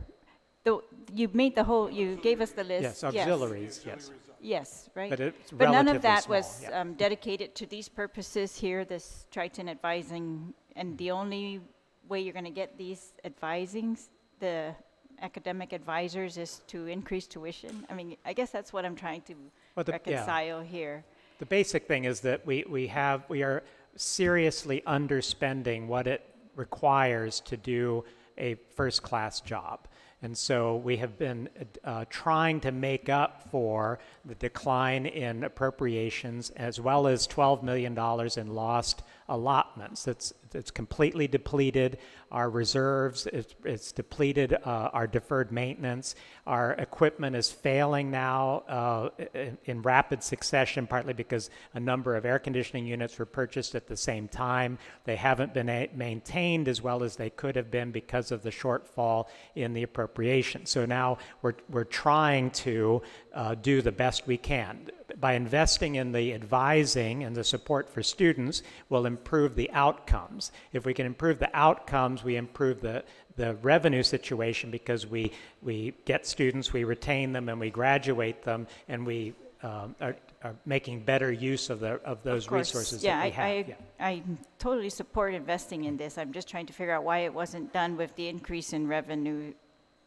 Speaker 11: you gave us the list.
Speaker 3: Yes, auxiliaries, yes.
Speaker 11: Yes, right?
Speaker 3: But it's
Speaker 11: But none of
Speaker 3: relatively
Speaker 11: that
Speaker 3: small,
Speaker 11: was
Speaker 3: yeah.
Speaker 11: dedicated to these purposes here, this Triton advising, and the only way you're going to get these advisings, the academic advisors, is to increase tuition? I mean, I guess that's what I'm trying to
Speaker 3: Well, yeah.
Speaker 11: reconcile here.
Speaker 3: The basic thing is that we are seriously underspending what it requires to do a first-class job. And so we have been trying to make up for the decline in appropriations, as well as $12 million in lost allotments. It's completely depleted our reserves, it's depleted our deferred maintenance. Our equipment is failing now in rapid succession, partly because a number of air conditioning units were purchased at the same time. They haven't been maintained as well as they could have been because of the shortfall in the appropriation. So now we're trying to do the best we can. By investing in the advising and the support for students, we'll improve the outcomes. If we can improve the outcomes, we improve the revenue situation, because we get students, we retain them, and we graduate them, and we are making better use of those
Speaker 11: Of course.
Speaker 3: resources
Speaker 11: Yeah,
Speaker 3: that we have.
Speaker 11: I totally support investing in this. I'm just trying to figure out why it wasn't done with the increase in revenue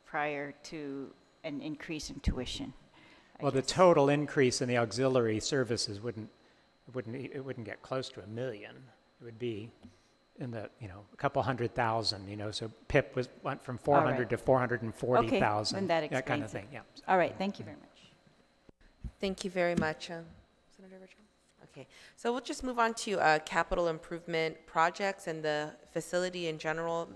Speaker 11: prior to an increase in tuition. I
Speaker 3: Well, the
Speaker 11: guess.
Speaker 3: total increase in the auxiliary services wouldn't get close to $1 million. It would be in the, a couple 100,000, so PIP went from 400 to 440,000.
Speaker 11: then that
Speaker 3: That kind of
Speaker 11: explains
Speaker 3: thing,
Speaker 11: it.
Speaker 3: yeah.
Speaker 11: All right, thank you very much.
Speaker 1: Thank you very much, Senator Richard. Okay, so we'll just move on to capital improvement projects and the facility in general.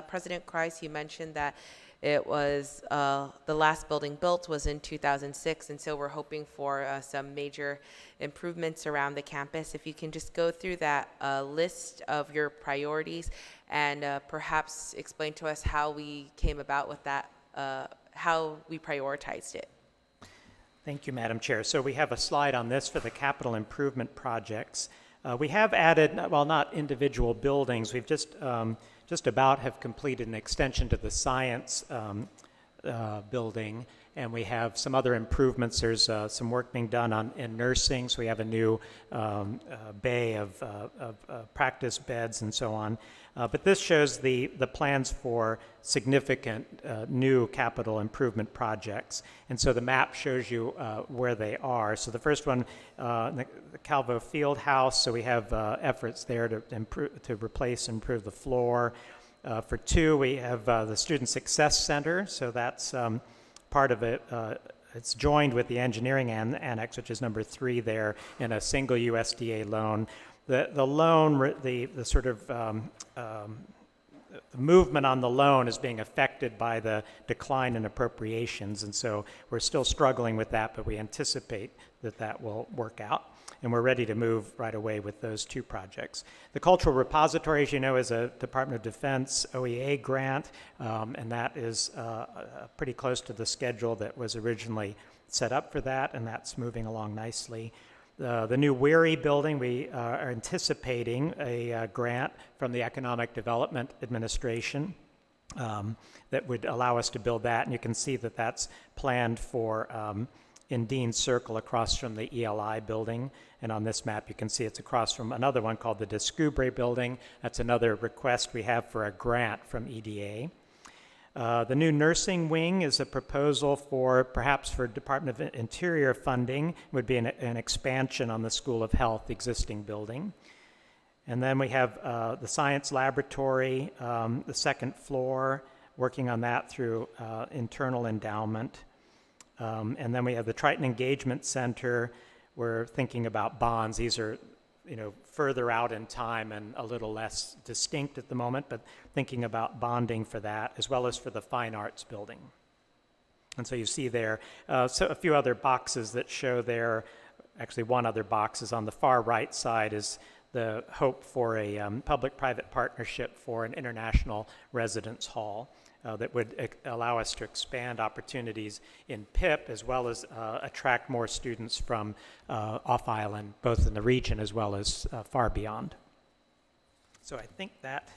Speaker 1: President Kreis, you mentioned that it was the last building built was in 2006, and so we're hoping for some major improvements around the campus. If you can just go through that list of your priorities and perhaps explain to us how we came about with that, how we prioritized it.
Speaker 3: Thank you, Madam Chair. So we have a slide on this for the capital improvement projects. We have added, well, not individual buildings, we've just about have completed an extension to the science building, and we have some other improvements. There's some work being done in nursing, so we have a new bay of practice beds and so on. But this shows the plans for significant new capital improvement projects. And so the map shows you where they are. So the first one, the Calvo Field House, so we have efforts there to replace and improve the floor. For 2, we have the Student Success Center, so that's part of it's joined with the engineering annex, which is number 3 there, in a single USDA loan. The loan, the sort of the movement on the loan is being affected by the decline in appropriations, and so we're still struggling with that, but we anticipate that that will work out, and we're ready to move right away with those 2 projects. The Cultural Repository, as you know, is a Department of Defense OEA grant, and that is pretty close to the schedule that was originally set up for that, and that's moving along nicely. The new Weary building, we are anticipating a grant from the Economic Development Administration that would allow us to build that, and you can see that that's planned for in Dean Circle across from the ELI building, and on this map you can see it's across from another one called the Descubre building. That's another request we have for a grant from EDA. The new nursing wing is a proposal for, perhaps for Department of Interior funding. It would be an expansion on the School of Health existing building. And then we have the science laboratory, the 2nd floor, working on that through internal endowment. And then we have the Triton Engagement Center. We're thinking about bonds. These are, further out in time and a little less distinct at the moment, but thinking about bonding for that, as well as for the Fine Arts building. And so you see there, so a few other boxes that show there, actually one other box is on the far right side is the hope for a public-private partnership for an international residence hall that would allow us to expand opportunities in PIP, as well as attract more students from off-island, both in the region as well as far beyond. So I think that,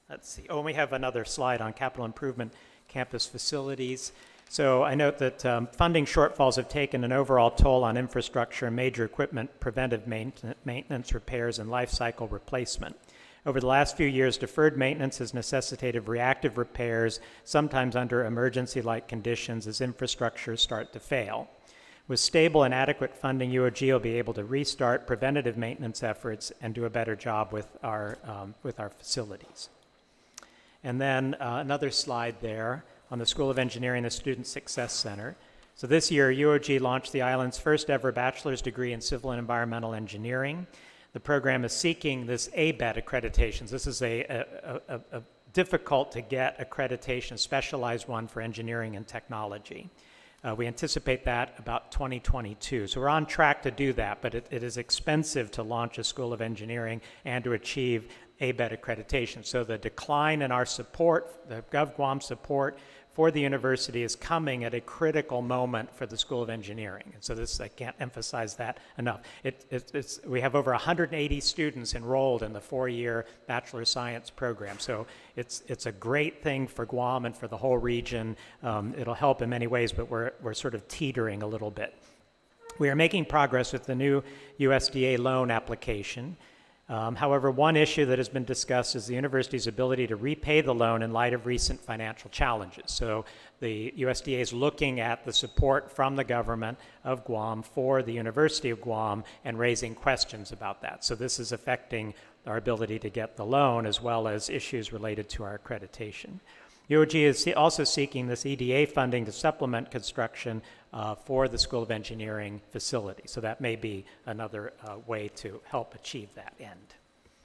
Speaker 3: let's see. Oh, and we have another slide on capital improvement campus facilities. So I note that funding shortfalls have taken an overall toll on infrastructure and major equipment, preventive maintenance, repairs, and life cycle replacement. Over the last few years, deferred maintenance has necessitated reactive repairs, sometimes under emergency-like conditions as infrastructures start to fail. With stable and adequate funding, UOG will be able to restart preventative maintenance efforts and do a better job with our facilities. And then another slide there on the School of Engineering, the Student Success Center. So this year, UOG launched the island's first ever bachelor's degree in civil and environmental engineering. The program is seeking this ABET accreditations. This is a difficult to get accreditation, specialized one for engineering and technology. We anticipate that about 2022. So we're on track to do that, but it is expensive to launch a School of Engineering and to achieve ABET accreditation. So the decline in our support, the GovGuam support for the university, is coming at a critical moment for the School of Engineering. And so this, I can't emphasize that enough. We have over 180 students enrolled in the 4-year Bachelor of Science program. So it's a great thing for Guam and for the whole region. It'll help in many ways, but we're sort of teetering a little bit. We are making progress with the new USDA loan application. However, one issue that has been discussed is the university's ability to repay the loan in light of recent financial challenges. So the USDA is looking at the support from the government of Guam for the University of Guam and raising questions about that. So this is affecting our ability to get the loan, as well as issues related to our accreditation. UOG is also seeking this EDA funding to supplement construction for the School of Engineering facility. So that may be another way to help achieve that end.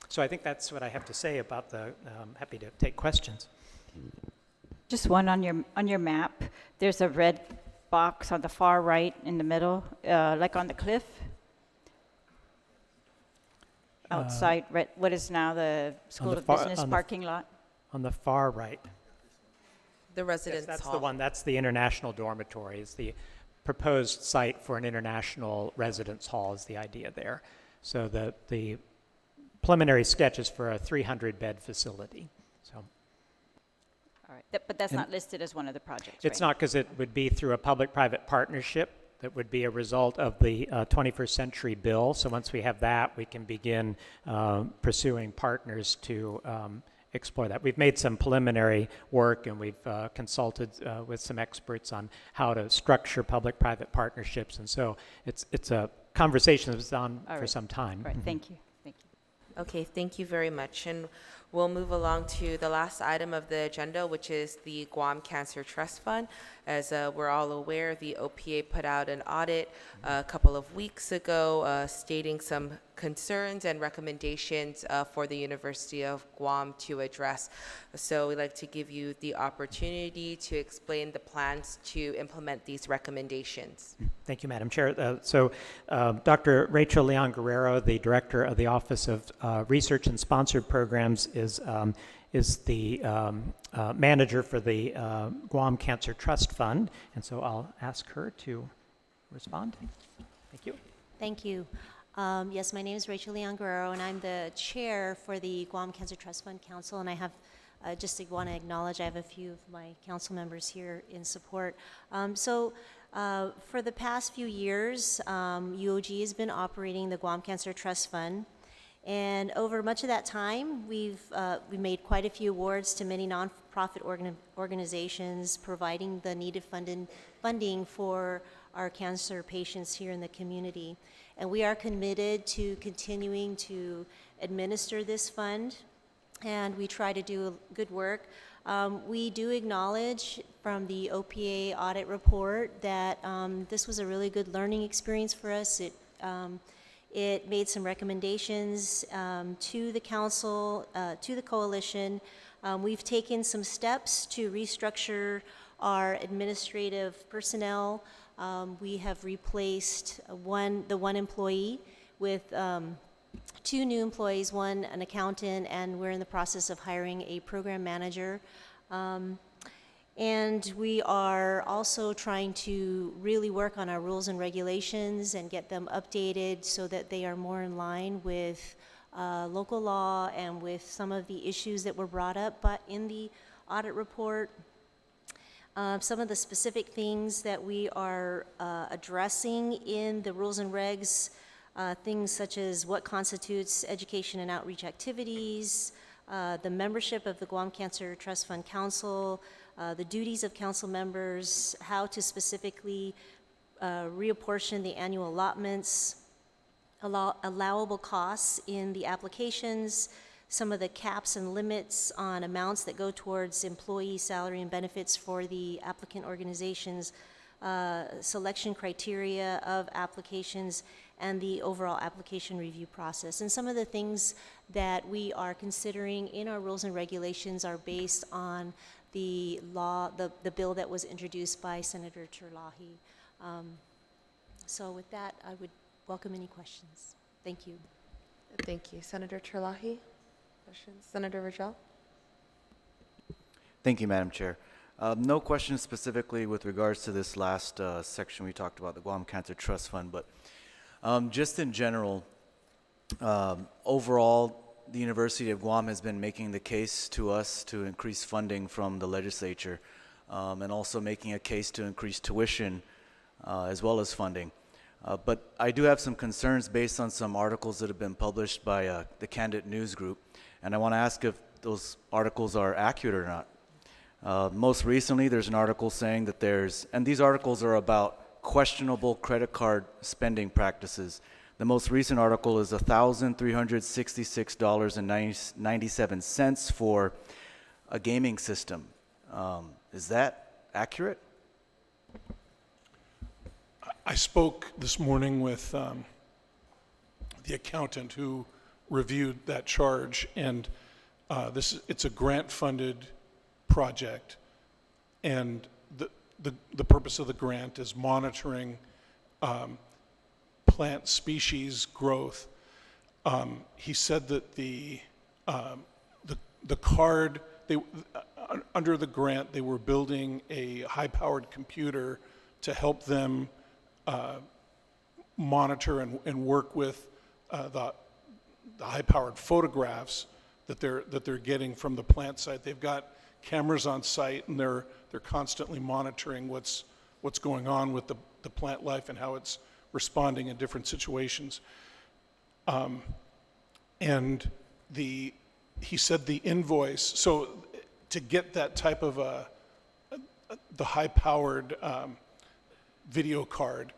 Speaker 3: So I think that's what I have to say about the, happy to take questions.
Speaker 11: Just one on your map. There's a red box on the far right in the middle, like on the cliff. Outside, what is now the School of Business parking lot?
Speaker 3: On the far right.
Speaker 1: The residence
Speaker 3: Yes, that's
Speaker 1: hall.
Speaker 3: the one. That's the international dormitory. Is the proposed site for an international residence hall is the idea there. So the preliminary sketch is for a 300-bed facility. So
Speaker 11: All right, but that's not listed as one of the projects,
Speaker 3: it's
Speaker 11: right?
Speaker 3: not, because it would be through a public-private partnership that would be a result of the 21st Century Bill. So once we have that, we can begin pursuing partners to explore that. We've made some preliminary work, and we've consulted with some experts on how to structure public-private partnerships, and so it's a conversation that's on for some time.
Speaker 11: All right, thank you.
Speaker 1: Okay, thank you very much. And We'll move along to the last item of the agenda, which is the Guam Cancer Trust Fund. As we're all aware, the OPA put out an audit a couple of weeks ago stating some concerns and recommendations for the University of Guam to address. So we'd like to give you the opportunity to explain the plans to implement these recommendations.
Speaker 3: Thank you, Madam Chair. Dr. Rachel Leon Guerrero, the Director of the Office of Research and Sponsored Programs, is the manager for the Guam Cancer Trust Fund, and so I'll ask her to respond. Thank you.
Speaker 13: Thank you. Yes, my name is Rachel Leon Guerrero, and I'm the chair for the Guam Cancer Trust Fund Council, and I have just want to acknowledge I have a few of my council members here in support. For the past few years, UOG has been operating the Guam Cancer Trust Fund, and over much of that time, we made quite a few awards to many nonprofit organizations providing the needed funding for our cancer patients here in the community. And we are committed to continuing to administer this fund, and we try to do good work. We do acknowledge from the OPA audit report that this was a really good learning experience for us. It made some recommendations to the council, to the coalition. We've taken some steps to restructure our administrative personnel. We have replaced the one employee with 2 new employees, one an accountant, and we're in the process of hiring a program manager. And we are also trying to really work on our rules and regulations and get them updated so that they are more in line with local law and with some of the issues that were brought up in the audit report. Some of the specific things that we are addressing in the rules and regs, things such as what constitutes education and outreach activities, the membership of the Guam Cancer Trust Fund Council, the duties of council members, how to specifically reapportion the annual allotments, allowable costs in the applications, some of the caps and limits on amounts that go towards employee salary and benefits for the applicant organizations, selection criteria of applications, and the overall application review process. And some of the things that we are considering in our rules and regulations are based on the law, the bill that was introduced by Senator Terlahi. So with that, I would welcome any questions. Thank you.
Speaker 1: Thank you. Senator Terlahi? Questions? Senator Rajal?
Speaker 14: Thank you, Madam Chair. No questions specifically with regards to this last section we talked about, the Guam Cancer Trust Fund, but just in general, overall, the University of Guam has been making the case to us to increase funding from the legislature and also making a case to increase tuition as well as funding. But I do have some concerns based on some articles that have been published by the Candid News Group, and I want to ask if those articles are accurate or not. Most recently, there's an article saying that and these articles are about questionable credit card spending practices. The most recent article is $1,366.97 for a gaming system. Is that accurate?
Speaker 8: I spoke this morning with the accountant who reviewed that charge, and it's a grant-funded project, and the purpose of the grant is monitoring plant species growth. He said that the card, under the grant, they were building a high-powered computer to help them monitor and work with the high-powered photographs that they're getting from the plant site. They've got cameras on site, and they're constantly monitoring what's going on with the plant life and how it's responding in different situations. And he said the invoice, so to get that type of the high-powered video card,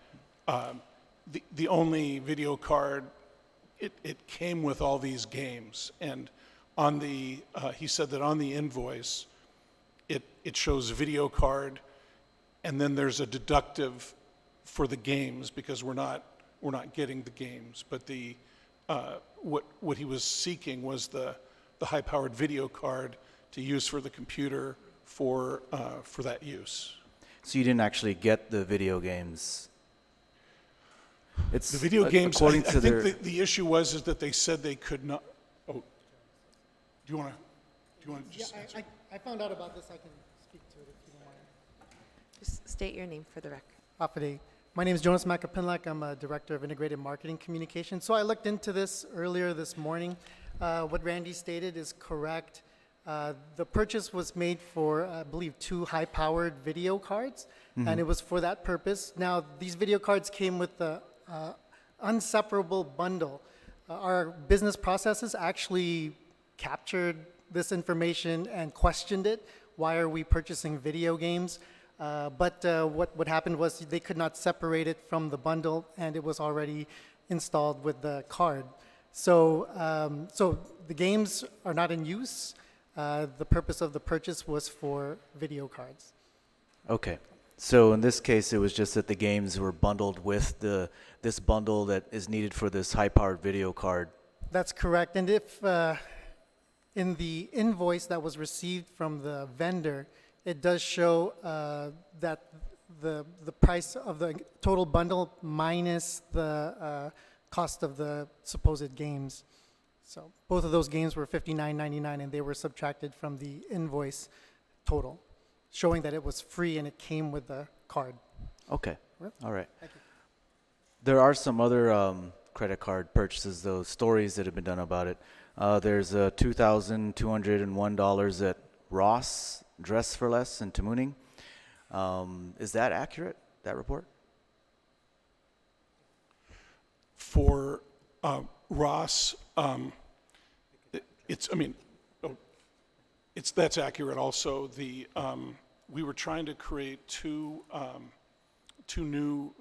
Speaker 8: the only video card, it came with all these games, and on the, he said that on the invoice, it shows video card, and then there's a deductive for the games because we're not getting the games. But the what he was seeking was the high-powered video card to use for the computer for that use.
Speaker 14: So you didn't actually get the video games? It's
Speaker 8: The video games, I
Speaker 14: according to their...
Speaker 8: think the issue was is that they said they could not, oh, do you want to just answer?
Speaker 15: I found out about this. I can speak to it if you don't mind.
Speaker 1: Just state your name for the record.
Speaker 15: Afade. My name is Jonas Macapinlak. I'm a director of integrated marketing communication. So I looked into this earlier this morning. What Randy stated is correct. The purchase was made for, I believe, 2 high-powered video cards, and it was for that purpose. Now, these video cards came with the inseparable bundle. Our business processes actually captured this information and questioned it. Why are we purchasing video games? But what happened was they could not separate it from the bundle, and it was already installed with the card. So, so the games are not in use. The purpose of the purchase was for video cards.
Speaker 14: Okay. So in this case, it was just that the games were bundled with this bundle that is needed for this high-powered video card.
Speaker 15: That's correct. And if in the invoice that was received from the vendor, it does show that the price of the total bundle minus the cost of the supposed games. So both of those games were $59.99, and they were subtracted from the invoice total, showing that it was free and it came with the card.
Speaker 14: Okay.
Speaker 15: Yep.
Speaker 14: All right.
Speaker 15: Thank you.
Speaker 14: There are some other credit card purchases, though, stories that have been done about it. There's $2,201 at Ross Dress for Less in Tamuning. Is that accurate, that report?
Speaker 8: For Ross, that's accurate also. We were trying to create two new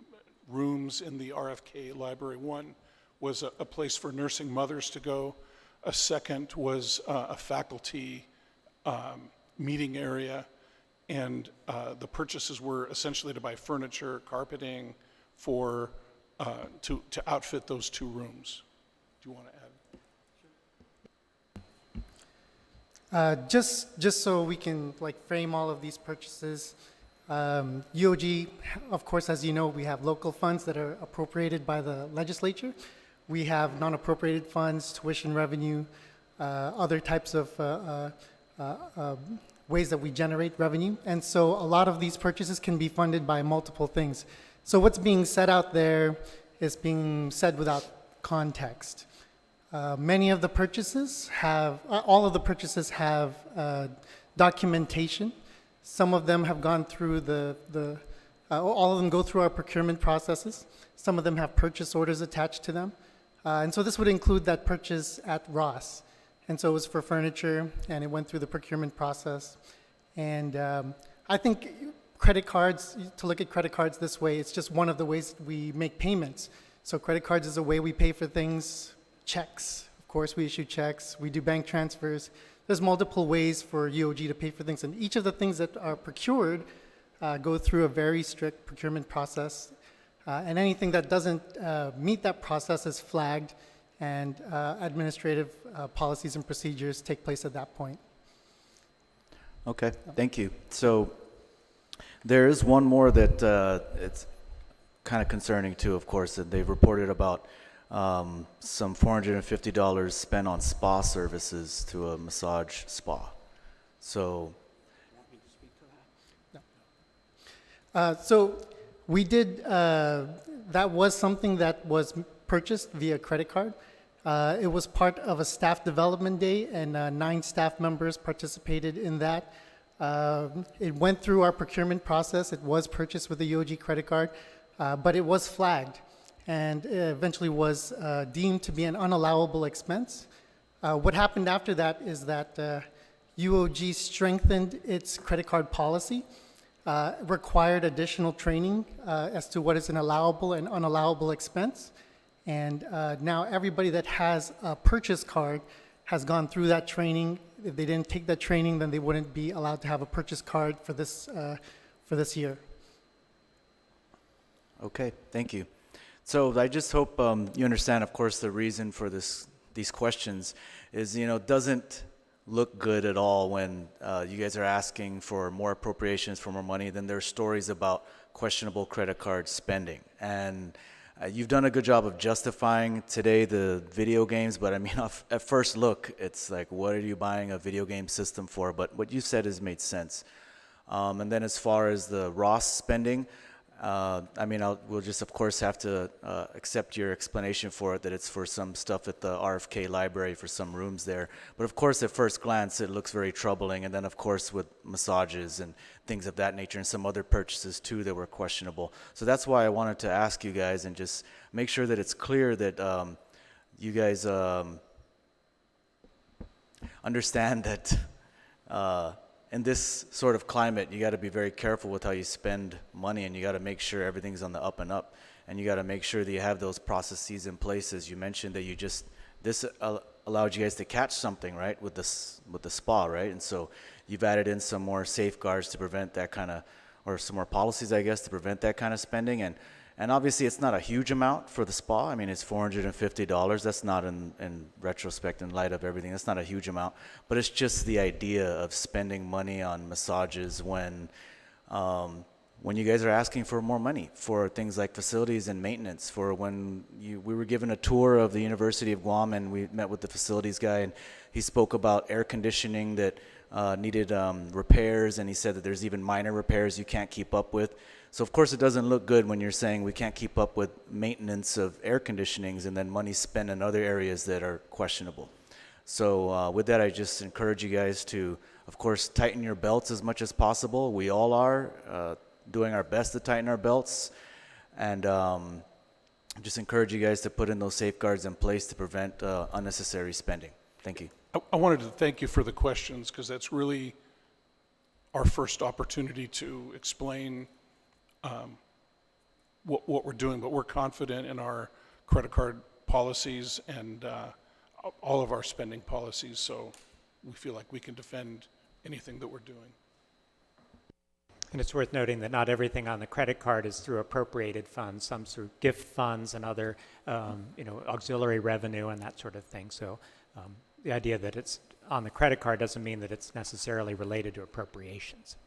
Speaker 8: rooms in the RFK library. One was a place for nursing mothers to go. A second was a faculty meeting area, and the purchases were essentially to buy furniture, carpeting, for to outfit those 2 rooms. Do you want to add?
Speaker 15: Just so we can frame all of these purchases, UOG, of course, as you know, we have local funds that are appropriated by the legislature. We have non-appropriated funds, tuition revenue, other types of ways that we generate revenue. And so a lot of these purchases can be funded by multiple things. So what's being said out there is being said without context. Many of the purchases have, all of the purchases have documentation. Some of them have gone through all of them go through our procurement processes. Some of them have purchase orders attached to them. And so this would include that purchase at Ross. And so it was for furniture, and it went through the procurement process. And I think credit cards, to look at credit cards this way, it's just one of the ways we make payments. So credit cards is a way we pay for things. Checks, of course, we issue checks. We do bank transfers. There's multiple ways for UOG to pay for things, and each of the things that are procured go through a very strict procurement process. And anything that doesn't meet that process is flagged, and administrative policies and procedures take place at that point.
Speaker 14: Okay, thank you. So there is one more that it's kind of concerning too, of course, that they've reported about some $450 spent on spa services to a massage spa. So,
Speaker 15: so we did, that was something that was purchased via credit card. It was part of a staff development day, and 9 staff members participated in that. It went through our procurement process. It was purchased with a UOG credit card, but it was flagged and eventually was deemed to be an unallowable expense. What happened after that is that UOG strengthened its credit card policy, required additional training as to what is an allowable and unallowable expense. And now everybody that has a purchase card has gone through that training. If they didn't take that training, then they wouldn't be allowed to have a purchase card for this year.
Speaker 14: Okay, thank you. So I just hope you understand, of course, the reason for these questions is, doesn't look good at all when you guys are asking for more appropriations for more money. Then there are stories about questionable credit card spending. And you've done a good job of justifying today the video games, but I mean, at first look, it's like, what are you buying a video game system for? But what you said has made sense. And then as far as the Ross spending, I mean, we'll just, of course, have to accept your explanation for it, that it's for some stuff at the RFK library for some rooms there. But of course, at first glance, it looks very troubling. And then, of course, with massages and things of that nature and some other purchases, too, that were questionable. So that's why I wanted to ask you guys and just make sure that it's clear that you guys understand that in this sort of climate, you got to be very careful with how you spend money, and you got to make sure everything's on the up and up, and you got to make sure that you have those processes in place. As you mentioned, that this allowed you guys to catch something, right, with the spa, right? And so you've added in some more safeguards to prevent that kind of, or some more policies, I guess, to prevent that kind of spending. And obviously, it's not a huge amount for the spa. I mean, it's $450. That's not, in retrospect, in light of everything, that's not a huge amount. But it's just the idea of spending money on massages when you guys are asking for more money for things like facilities and maintenance. For when we were given a tour of the University of Guam, and we met with the facilities guy, and he spoke about air conditioning that needed repairs, and he said that there's even minor repairs you can't keep up with. So of course it doesn't look good when you're saying we can't keep up with maintenance of air conditionings and then money spent in other areas that are questionable. So with that, I just encourage you guys to, of course, tighten your belts as much as possible. We all are doing our best to tighten our belts, and just encourage you guys to put in those safeguards in place to prevent unnecessary spending. Thank you.
Speaker 8: I wanted to thank you for the questions, because that's really our first opportunity to explain what we're doing, but we're confident in our credit card policies and all of our spending policies, so we feel like we can defend anything that we're doing.
Speaker 3: And it's worth noting that not everything on the credit card is through appropriated funds. Some through gift funds and other, auxiliary revenue and that sort of thing. So the idea that it's on the credit card doesn't mean that it's necessarily related to appropriations.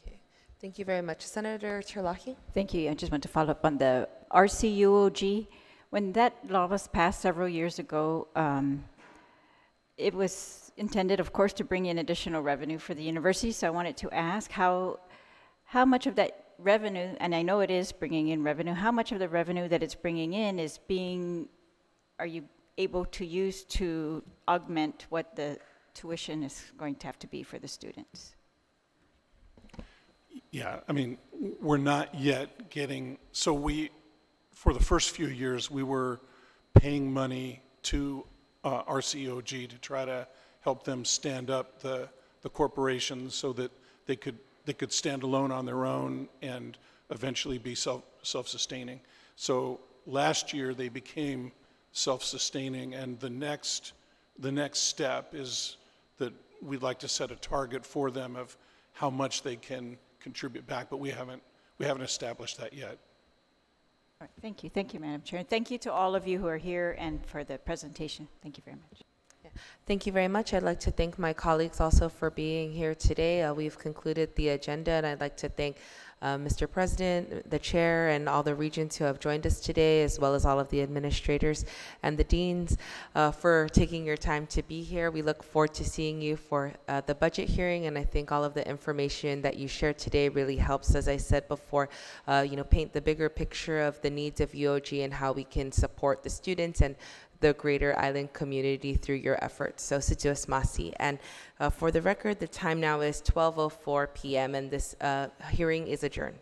Speaker 1: Okay. Thank you very much. Senator Terlahi?
Speaker 11: Thank you. I just want to follow up on the RCUOG. When that law was passed several years ago, it was intended, of course, to bring in additional revenue for the university. So I wanted to ask how much of that revenue, and I know it is bringing in revenue, how much of the revenue that it's bringing in are you able to use to augment what the tuition is going to have to be for the students?
Speaker 8: Yeah, I mean, we're not yet getting, for the first few years, we were paying money to RCOG to try to help them stand up the corporations so that they could stand alone on their own and eventually be self-sustaining. So last year they became self-sustaining, and the next step is that we'd like to set a target for them of how much they can contribute back, but we haven't established that yet.
Speaker 11: All right, thank you, Madam Chair. And thank you to all of you who are here and for the presentation. Thank you very much.
Speaker 1: Thank you very much. I'd like to thank my colleagues also for being here today. We've concluded the agenda, and I'd like to thank Mr. President, the chair, and all the regents who have joined us today, as well as all of the administrators and the deans for taking your time to be here. We look forward to seeing you for the budget hearing, and I think all of the information that you shared today really helps, as I said before, paint the bigger picture of the needs of UOG and how we can support the students and the greater island community through your efforts. So, Sitios Masi. And for the record, the time now is 12:04 p.m. and this hearing is adjourned.